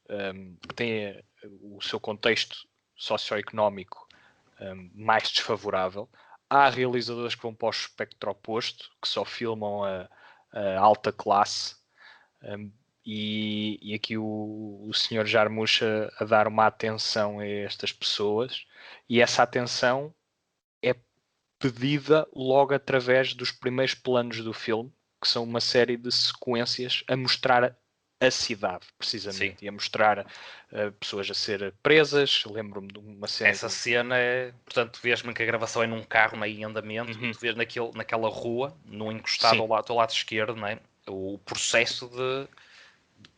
que têm o seu contexto socioeconómico mais desfavorável. Há realizadores que vão para o espectro oposto, que só filmam a alta classe, e aqui o Sr. Jarmusch a dar uma atenção a estas pessoas, e essa atenção é pedida logo através dos primeiros planos do filme, que são uma série de sequências a mostrar a cidade, precisamente, Sim. e a mostrar pessoas a ser presas. Lembro-me de uma cena. Essa cena é, portanto, vês-me que a gravação é num carro em andamento e tu vês naquela rua, no encostado ao lado esquerdo, não é? O processo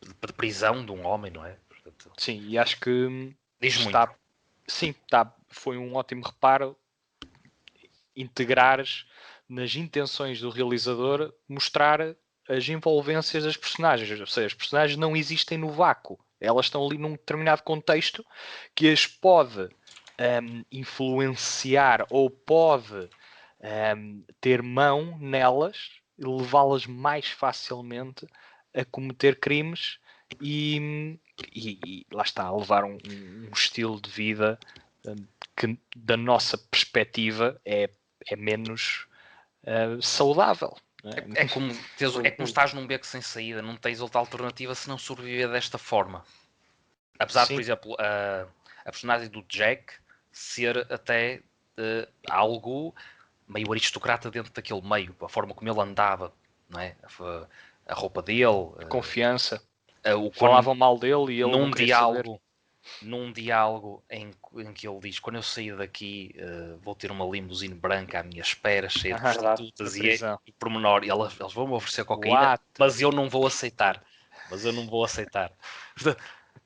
de prisão de um homem, não é? Portanto, sim, e acho que diz está, muito. sim, foi um ótimo reparo integrares nas intenções do realizador mostrar as envolvências das personagens, ou seja, as personagens não existem no vácuo, elas estão ali num determinado contexto que as pode influenciar ou pode ter mão nelas e levá-las mais facilmente a cometer crimes e lá está, a levar um estilo de vida que da nossa perspectiva é menos saudável. É como estás num beco sem saída, não tens outra alternativa senão sobreviver desta forma. Apesar de, por exemplo, a personagem do Jack ser até algo meio aristocrata dentro daquele meio, a forma como ele andava, não é? A roupa dele, Confiança. o Falavam mal dele e ele num não queria saber. Num diálogo em que ele diz: quando eu sair daqui vou ter uma limusine branca à minha espera, cheia de prostitutas e pormenor, e eles vão-me oferecer cocaína, mas eu não vou aceitar.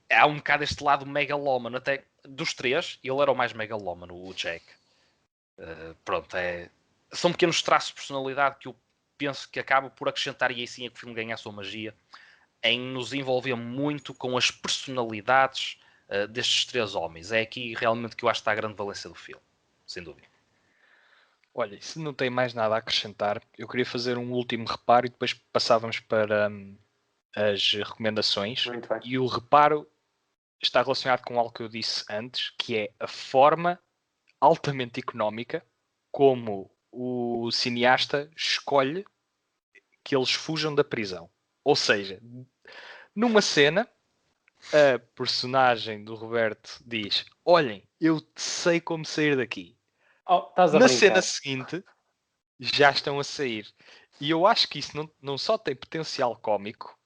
Há um bocado este lado megalómano, até dos três, ele era o mais megalómano, o Jack. Pronto, são pequenos traços de personalidade que eu penso que acabam por acrescentar, e aí sim é que o filme ganha a sua magia, em nos envolver muito com as personalidades destes três homens. É aqui realmente que eu acho que está a grande valência do filme, sem dúvida. Olha, se não tem mais nada a acrescentar, eu queria fazer um último reparo e depois passávamos para as recomendações. Muito bem. E o reparo está relacionado com algo que eu disse antes, que é a forma altamente económica como o cineasta escolhe que eles fujam da prisão. Ou seja, numa cena, a personagem do Roberto diz: olhem, eu sei como sair daqui. Na cena seguinte, já estão a sair. E eu acho que isso não só tem potencial cómico,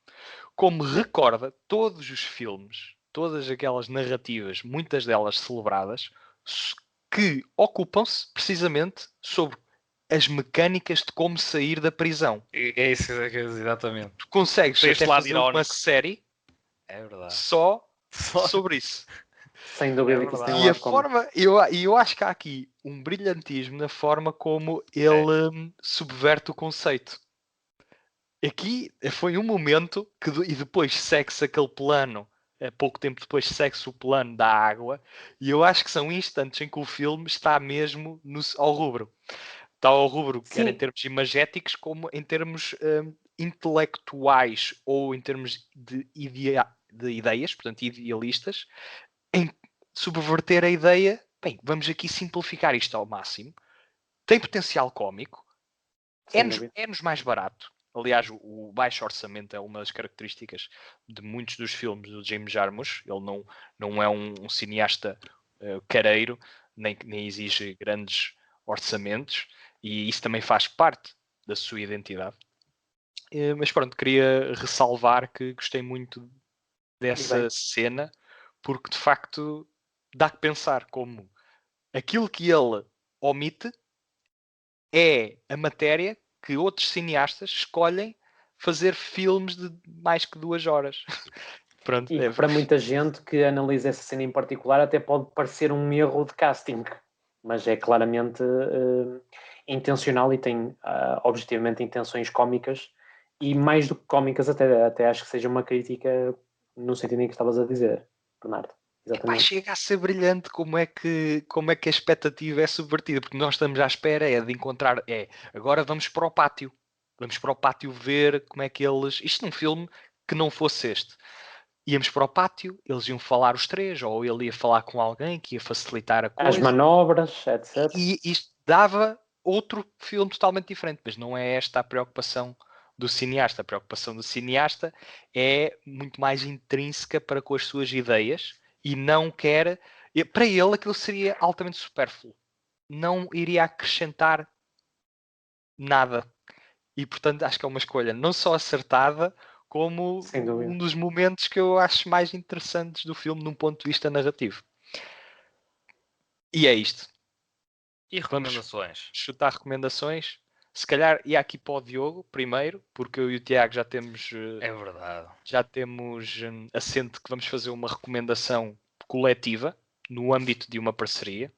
como recorda todos os filmes, todas aquelas narrativas, muitas delas celebradas, que ocupam-se precisamente sobre as mecânicas de como sair da prisão. É isso, exatamente. Tu consegues até fazer uma série só sobre isso. Sem dúvida que isso tem um E a lado cómico. forma, eu acho que há aqui um brilhantismo na forma como ele subverte o conceito. Aqui foi um momento que, e depois segue-se aquele plano pouco tempo depois segue-se o plano da água, e eu acho que são instantes em que o filme está mesmo ao rubro. Está ao rubro, quer em termos imagéticos, como em termos intelectuais, ou em termos de ideias, portanto, idealistas, em subverter a ideia, bem, vamos aqui simplificar isto ao máximo, tem potencial cómico, é-nos mais barato. Aliás, o baixo orçamento é uma das características de muitos dos filmes do James Jarmusch. Ele não é um cineasta careiro, nem exige grandes orçamentos, e isso também faz parte da sua identidade. Mas pronto, queria ressalvar que gostei muito dessa cena, porque de facto dá que pensar como aquilo que ele omite é a matéria que outros cineastas escolhem fazer filmes de mais que 2 horas. Pronto, e para muita gente que analisa essa cena em particular até pode parecer um erro de casting, mas é claramente intencional e tem objetivamente intenções cómicas, e mais do que cómicas, até acho que seja uma crítica no sentido em que estavas a dizer, Bernardo. Epá, chega a ser brilhante como é que a expectativa é subvertida, porque nós estamos à espera de encontrar, agora vamos para o pátio. Vamos para o pátio ver como é que eles... Isto num filme que não fosse este. Íamos para o pátio, eles iam falar os três, ou ele ia falar com alguém que ia facilitar a coisa. As manobras, etc. E isto dava outro filme totalmente diferente, mas não é esta a preocupação do cineasta. A preocupação do cineasta é muito mais intrínseca para com as suas ideias, e não quer... Para ele aquilo seria altamente supérfluo. Não iria acrescentar nada. E portanto acho que é uma escolha não só acertada, como um dos momentos que eu acho mais interessantes do filme num ponto de vista narrativo. E é isto. E recomendações? Vamos chutar recomendações. Se calhar ia aqui para o Diogo primeiro, porque eu e o Tiago já temos... É verdade. Já temos assente que vamos fazer uma recomendação coletiva no âmbito de uma parceria,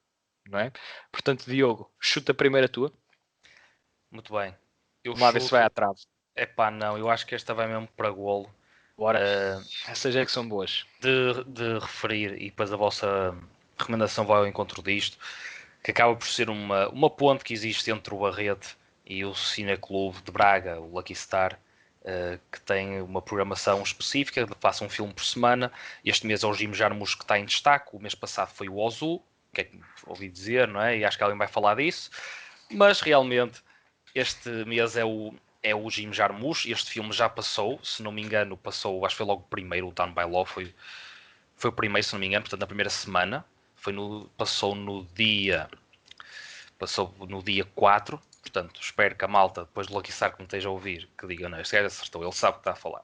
não é? Portanto, Diogo, chuta primeiro a tua. Muito bem. Vamos lá ver se vai à trave. Epá, não, eu acho que esta vai mesmo para golo. Bora. Essas é que são boas. De referir, e depois a vossa recomendação vai ao encontro disto, que acaba por ser uma ponte que existe entre o Barrete e o Cineclube de Braga, o Lucky Star, que tem uma programação específica, passa um filme por semana. Este mês é o Jim Jarmusch que está em destaque, o mês passado foi o Ozu, que é que ouvi dizer, não é? E acho que alguém vai falar disso, mas realmente este mês é o Jim Jarmusch. Este filme já passou, se não me engano, acho que foi logo o primeiro, o Down by Law foi o primeiro, se não me engano, portanto na primeira semana, passou no dia 4, portanto espero que a malta, depois do Lucky Star que me esteja a ouvir, que diga, não, este gajo acertou, ele sabe o que está a falar.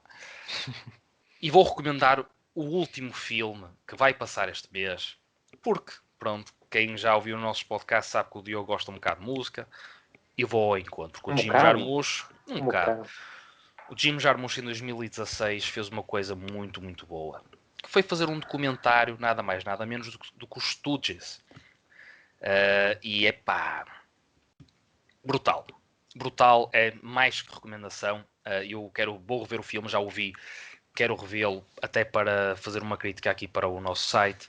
E vou recomendar o último filme que vai passar este mês, porque, pronto, quem já ouviu os nossos podcasts sabe que o Diogo gosta um bocado de música, e vou ao encontro com o Jim Jarmusch, um bocado. O Jim Jarmusch em 2016 fez uma coisa muito, muito boa, que foi fazer um documentário, nada mais, nada menos do que os Stooges. E é pá, brutal. Brutal, é mais que recomendação. Vou rever o filme, já o vi, quero revê-lo até para fazer uma crítica aqui para o nosso site.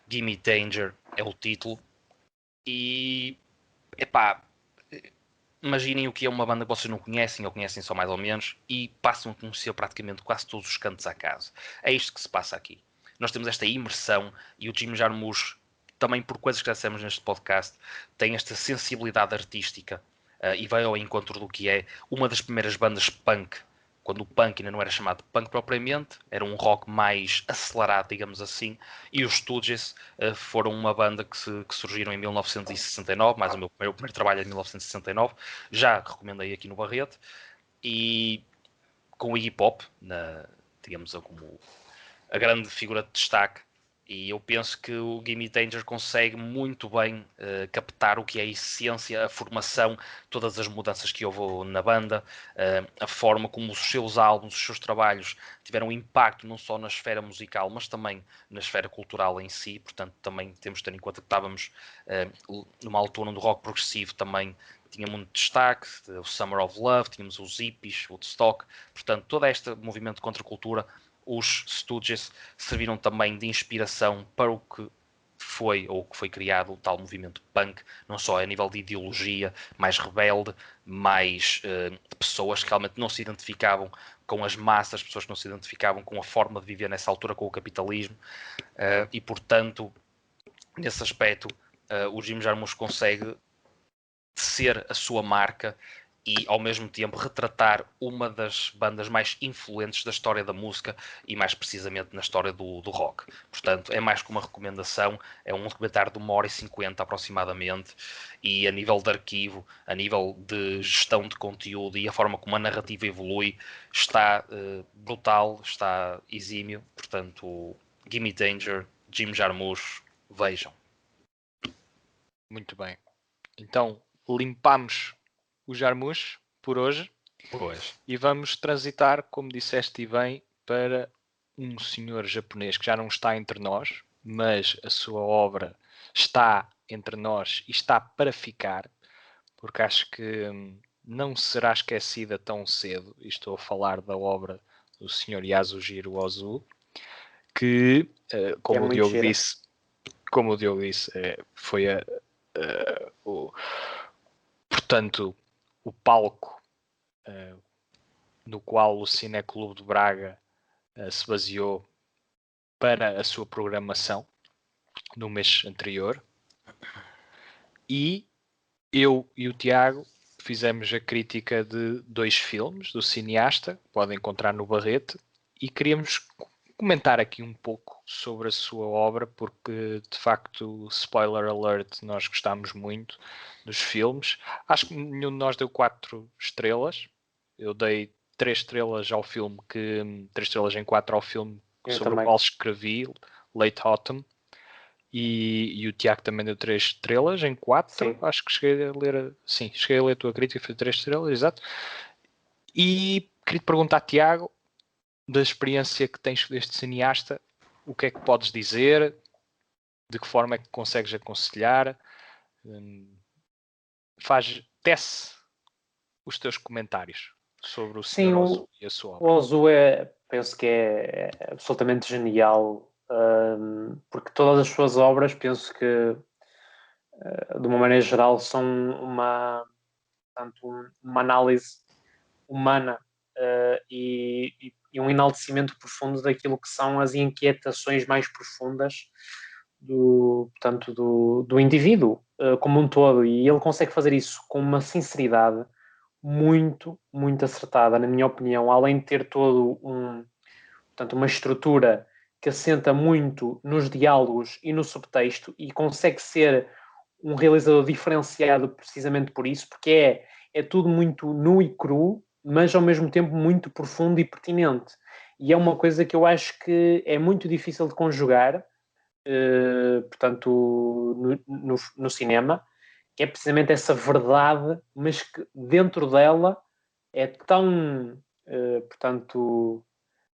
Gimme Danger é o título. E epá, imaginem o que é uma banda que vocês não conhecem, ou conhecem só mais ou menos, e passam a conhecer praticamente quase todos os cantos à casa. É isto que se passa aqui. Nós temos esta imersão, e o Jim Jarmusch, também por coisas que já dissemos neste podcast, tem esta sensibilidade artística, e vai ao encontro do que é uma das primeiras bandas punk, quando o punk ainda não era chamado punk propriamente, era um rock mais acelerado, digamos assim, e os Stooges foram uma banda que surgiram em 1969, mais o meu primeiro trabalho é de 1969, já recomendei aqui no Barrete, e com o Iggy Pop, digamos como a grande figura de destaque, e eu penso que o Gimme Danger consegue muito bem captar o que é a essência, a formação, todas as mudanças que houve na banda, a forma como os seus álbuns, os seus trabalhos tiveram impacto não só na esfera musical, mas também na esfera cultural em si. Portanto, também temos de ter em conta que estávamos numa altura onde o rock progressivo também tinha muito destaque, o Summer of Love, tínhamos os hippies, o Woodstock, portanto, todo este movimento de contracultura os Stooges serviram também de inspiração para o que foi ou que foi criado o tal movimento punk, não só a nível de ideologia mais rebelde, mais pessoas que realmente não se identificavam com as massas, pessoas que não se identificavam com a forma de viver nessa altura com o capitalismo, e portanto, nesse aspecto, o Jim Jarmusch consegue ser a sua marca e ao mesmo tempo retratar uma das bandas mais influentes da história da música e mais precisamente na história do rock. Portanto, é mais que uma recomendação, é um documentário de 1h50 aproximadamente, e a nível de arquivo, a nível de gestão de conteúdo e a forma como a narrativa evolui, está brutal, está exímio. Portanto, Gimme Danger, Jim Jarmusch, vejam. Muito bem. Então, limpamos o Jarmusch por hoje. Pois. E vamos transitar, como disseste bem, para um senhor japonês que já não está entre nós, mas a sua obra está entre nós e está para ficar, porque acho que não será esquecida tão cedo. E estou a falar da obra do senhor Yasujiro Ozu, que, como o Diogo disse, foi portanto, o palco no qual o Cineclube de Braga se baseou para a sua programação no mês anterior. E eu e o Tiago fizemos a crítica de 2 filmes do cineasta, que podem encontrar no Barrete, e queríamos comentar aqui um pouco sobre a sua obra, porque de facto, spoiler alert, nós gostámos muito dos filmes. Acho que nenhum de nós deu 4 estrelas. Eu dei 3 estrelas ao filme, 3 estrelas em 4 ao filme sobre o qual escrevi, Late Autumn. E o Tiago também deu 3 estrelas em 4. Sim. Acho que cheguei a ler a tua crítica, foi 3 estrelas, exato. E queria te perguntar, Tiago, da experiência que tens deste cineasta, o que é que podes dizer? De que forma é que consegues aconselhar? Tece os teus comentários sobre o Sr. Ozu e a sua obra. O Ozu penso que é absolutamente genial, porque todas as suas obras, penso que de uma maneira geral são uma análise humana e um enaltecimento profundo daquilo que são as inquietações mais profundas do indivíduo como um todo, e ele consegue fazer isso com uma sinceridade muito, muito acertada, na minha opinião, além de ter todo uma estrutura que assenta muito nos diálogos e no subtexto, e consegue ser um realizador diferenciado precisamente por isso, porque é tudo muito nu e cru, mas ao mesmo tempo muito profundo e pertinente. E é uma coisa que eu acho que é muito difícil de conjugar, no cinema, que é precisamente essa verdade, mas que dentro dela é tão,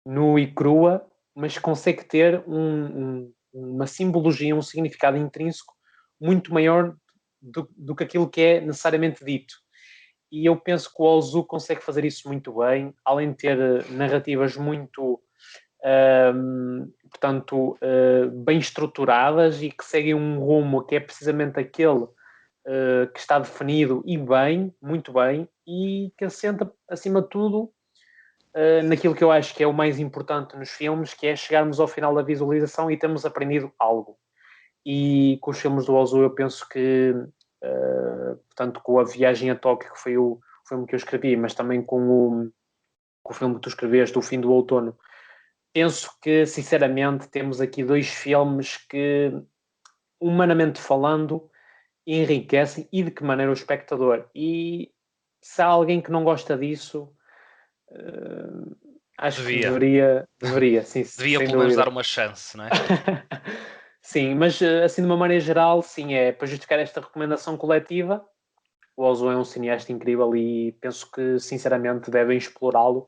nu e crua, mas consegue ter uma simbologia, um significado intrínseco muito maior do que aquilo que é necessariamente dito. E eu penso que o Ozu consegue fazer isso muito bem, além de ter narrativas muito, bem estruturadas e que seguem um rumo que é precisamente aquele que está definido e bem, muito bem, e que assenta, acima de tudo, naquilo que eu acho que é o mais importante nos filmes, que é chegarmos ao final da visualização e termos aprendido algo. E com os filmes do Ozu eu penso que, com a Viagem a Tóquio, que foi o filme que eu escrevi, mas também com o filme que tu escreveste, O Fim do Outono, penso que, sinceramente, temos aqui 2 filmes que, humanamente falando, enriquecem, e de que maneira o espectador. E se há alguém que não gosta disso, acho que deveria, sim, devia pelo menos dar uma chance, não é? Sim, mas assim de uma maneira geral, sim, é para justificar esta recomendação coletiva. O Ozu é um cineasta incrível e penso que sinceramente devem explorá-lo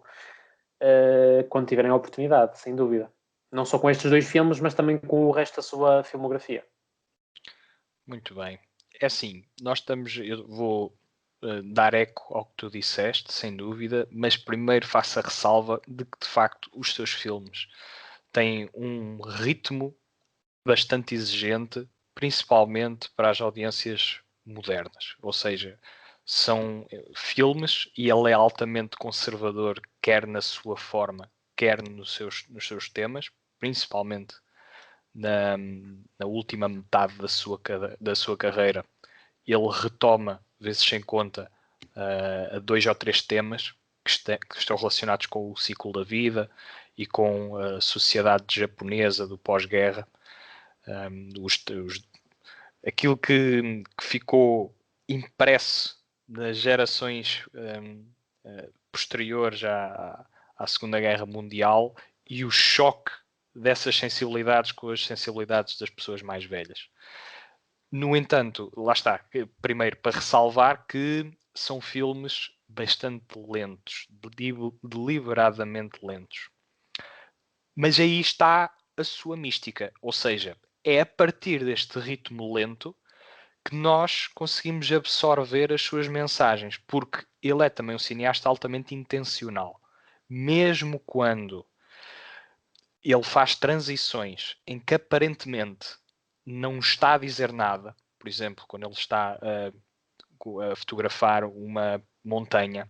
quando tiverem a oportunidade, sem dúvida. Não só com estes 2 filmes, mas também com o resto da sua filmografia. Muito bem. É assim, eu vou dar eco ao que tu disseste, sem dúvida, mas primeiro faço a ressalva de que, de facto, os seus filmes têm um ritmo bastante exigente, principalmente para as audiências modernas. Ou seja, são filmes e ele é altamente conservador, quer na sua forma, quer nos seus temas, principalmente na última metade da sua carreira. Ele retoma, vezes sem conta, a 2 ou 3 temas que estão relacionados com o ciclo da vida e com a sociedade japonesa do pós-guerra. Aquilo que ficou impresso nas gerações posteriores à Segunda Guerra Mundial e o choque dessas sensibilidades com as sensibilidades das pessoas mais velhas. No entanto, lá está, primeiro para ressalvar que são filmes bastante lentos, deliberadamente lentos. Mas aí está a sua mística, ou seja, é a partir deste ritmo lento que nós conseguimos absorver as suas mensagens, porque ele é também um cineasta altamente intencional. Mesmo quando ele faz transições em que aparentemente não está a dizer nada, por exemplo, quando ele está a fotografar uma montanha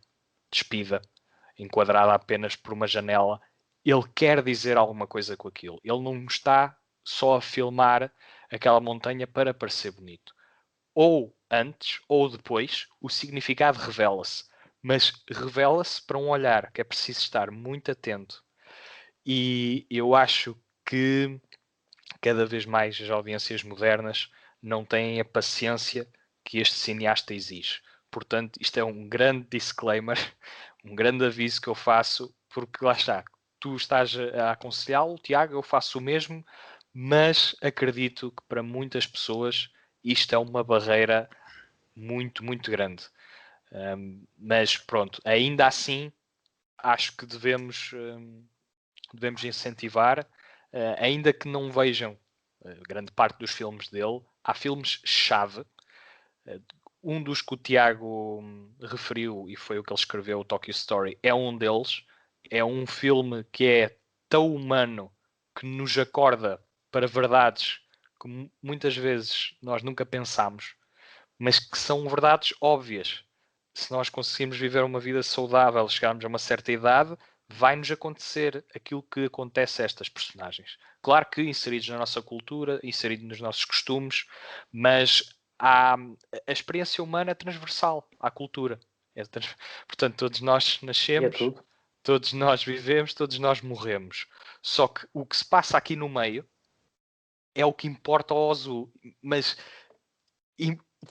despida, enquadrada apenas por uma janela, ele quer dizer alguma coisa com aquilo. Ele não está só a filmar aquela montanha para parecer bonito. Ou antes ou depois, o significado revela-se. Mas revela-se para um olhar que é preciso estar muito atento. E eu acho que cada vez mais as audiências modernas não têm a paciência que este cineasta exige. Portanto, isto é um grande disclaimer, um grande aviso que eu faço, porque lá está, tu estás a aconselhá-lo, Tiago, eu faço o mesmo, mas acredito que para muitas pessoas isto é uma barreira muito, muito grande. Mas pronto, ainda assim, acho que devemos incentivar, ainda que não vejam grande parte dos filmes dele, há filmes-chave. Um dos que o Tiago referiu, e foi o que ele escreveu, o Tokyo Story, é um deles. É um filme que é tão humano que nos acorda para verdades que muitas vezes nós nunca pensamos, mas que são verdades óbvias. Se nós conseguirmos viver uma vida saudável, chegarmos a uma certa idade, vai-nos acontecer aquilo que acontece a estas personagens. Claro que inseridos na nossa cultura, inseridos nos nossos costumes, mas a experiência humana é transversal à cultura. Portanto, todos nós nascemos, todos nós vivemos, todos nós morremos. Só que o que se passa aqui no meio é o que importa ao azul. Mas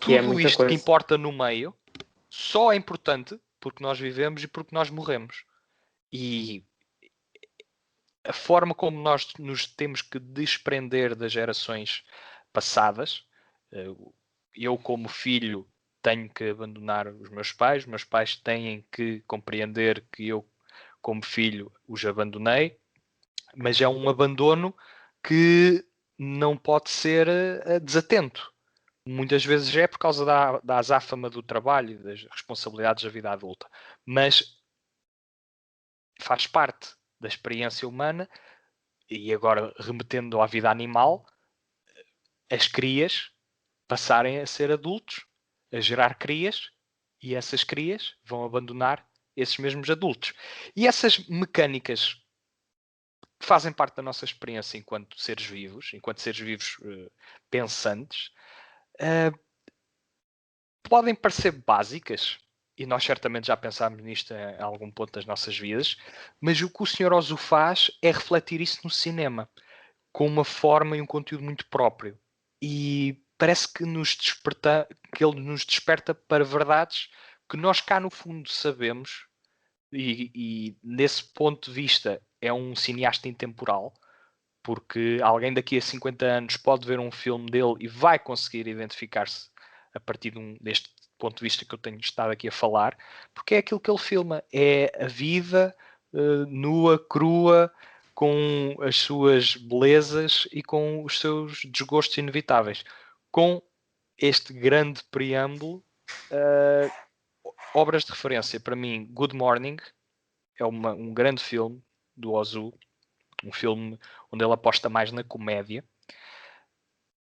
tudo isto que importa no meio só é importante porque nós vivemos e porque nós morremos. E a forma como nós nos temos que desprender das gerações passadas, eu como filho tenho que abandonar os meus pais têm que compreender que eu como filho os abandonei, mas é um abandono que não pode ser desatento. Muitas vezes é por causa da azáfama do trabalho e das responsabilidades da vida adulta, mas faz parte da experiência humana. E agora, remetendo à vida animal, as crias passarem a ser adultos, a gerar crias, e essas crias vão abandonar esses mesmos adultos. E essas mecânicas fazem parte da nossa experiência enquanto seres vivos pensantes, podem parecer básicas, e nós certamente já pensámos nisto em algum ponto das nossas vidas, mas o que o Sr. Ozu faz é refletir isso no cinema, com uma forma e um conteúdo muito próprio. E parece que que ele nos desperta para verdades que nós cá no fundo sabemos, e nesse ponto de vista é um cineasta intemporal, porque alguém daqui a 50 anos pode ver um filme dele e vai conseguir identificar-se a partir deste ponto de vista que eu tenho estado aqui a falar, porque é aquilo que ele filma, é a vida nua, crua, com as suas belezas e com os seus desgostos inevitáveis. Com este grande preâmbulo, obras de referência, para mim, Good Morning é um grande filme do Ozu, um filme onde ele aposta mais na comédia.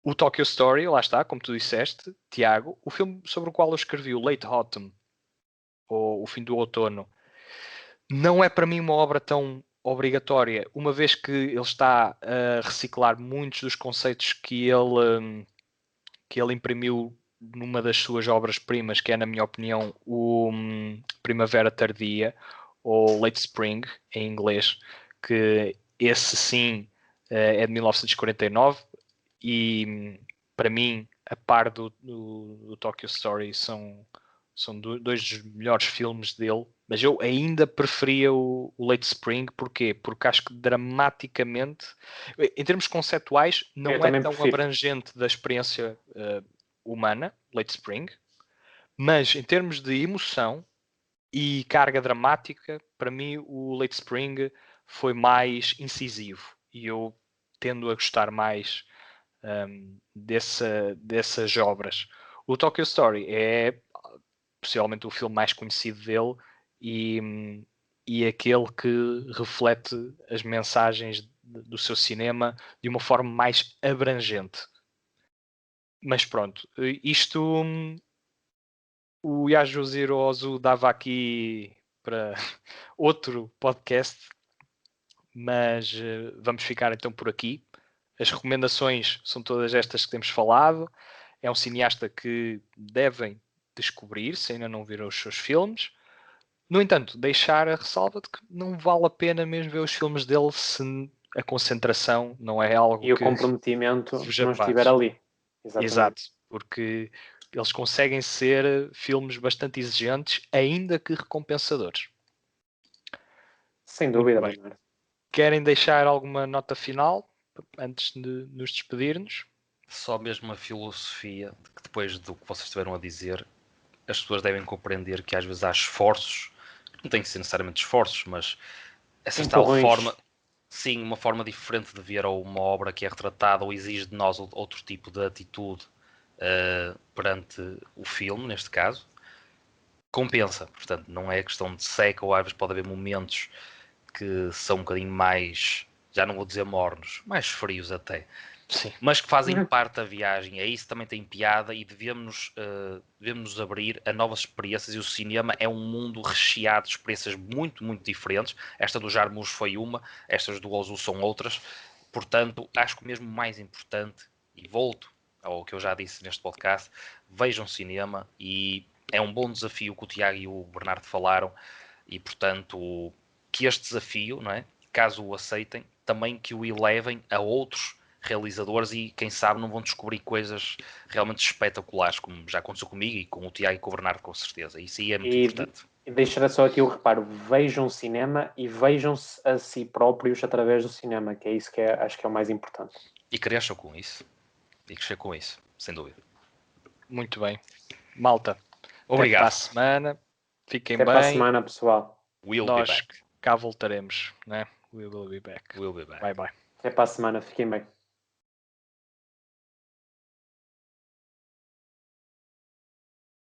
O Tokyo Story, lá está, como tu disseste, Tiago, o filme sobre o qual eu escrevi, o Late Autumn, ou O Fim do Outono, não é para mim uma obra tão obrigatória, uma vez que ele está a reciclar muitos dos conceitos que ele imprimiu numa das suas obras-primas, que é, na minha opinião, o Primavera Tardia, ou Late Spring, em inglês, que esse sim é de 1949 e para mim, a par do Tokyo Story, são dois dos melhores filmes dele, mas eu ainda preferia o Late Spring. Porquê? Porque acho que dramaticamente, em termos conceptuais, não é tão abrangente da experiência humana, Late Spring, mas em termos de emoção e carga dramática, para mim o Late Spring foi mais incisivo e eu tendo a gostar mais dessas obras. O Tokyo Story é possivelmente o filme mais conhecido dele e aquele que reflete as mensagens do seu cinema de uma forma mais abrangente. Mas pronto, isto o Yasujiro Ozu dava aqui para outro podcast, mas vamos ficar então por aqui. As recomendações são todas estas que temos falado. É um cineasta que devem descobrir se ainda não viram os seus filmes. No entanto, deixar a ressalva de que não vale a pena mesmo ver os filmes dele se a concentração não é algo e o comprometimento não estiver ali. Exatamente. Exato, porque eles conseguem ser filmes bastante exigentes, ainda que recompensadores. Sem dúvida, Bernardo. Querem deixar alguma nota final antes de nos despedirmos? Só mesmo a filosofia de que depois do que vocês estiveram a dizer, as pessoas devem compreender que às vezes há esforços, não tem que ser necessariamente esforços, mas essa tal forma, sim, uma forma diferente de ver uma obra que é retratada ou exige de nós outro tipo de atitude perante o filme, neste caso, compensa. Portanto, não é questão de seca, ou às vezes pode haver momentos que são um bocadinho mais, já não vou dizer mornos, mais frios até. Sim. Mas que fazem parte da viagem. É isso, também tem piada e devemos nos abrir a novas experiências, e o cinema é um mundo recheado de experiências muito, muito diferentes. Esta do Jarmusch foi uma, estas do Ozu são outras. Portanto, acho que o mesmo mais importante, e volto ao que eu já disse neste podcast, vejam cinema, e é um bom desafio que o Tiago e o Bernardo falaram, e portanto que este desafio, não é? Caso o aceitem, também que o elevem a outros realizadores, e quem sabe não vão descobrir coisas realmente espetaculares, como já aconteceu comigo e com o Tiago e com o Bernardo, com certeza. Isso aí é muito importante. E deixar só aqui o reparo: vejam cinema e vejam-se a si próprios através do cinema, que é isso que acho que é o mais importante. E cresçam com isso. E crescer com isso, sem dúvida. Muito bem. Malta, obrigado. Até para a semana. Fiquem bem. Até para a semana, pessoal. Nós cá voltaremos, né? We will be back. We'll be back. Bye bye. Até para a semana. Fiquem bem.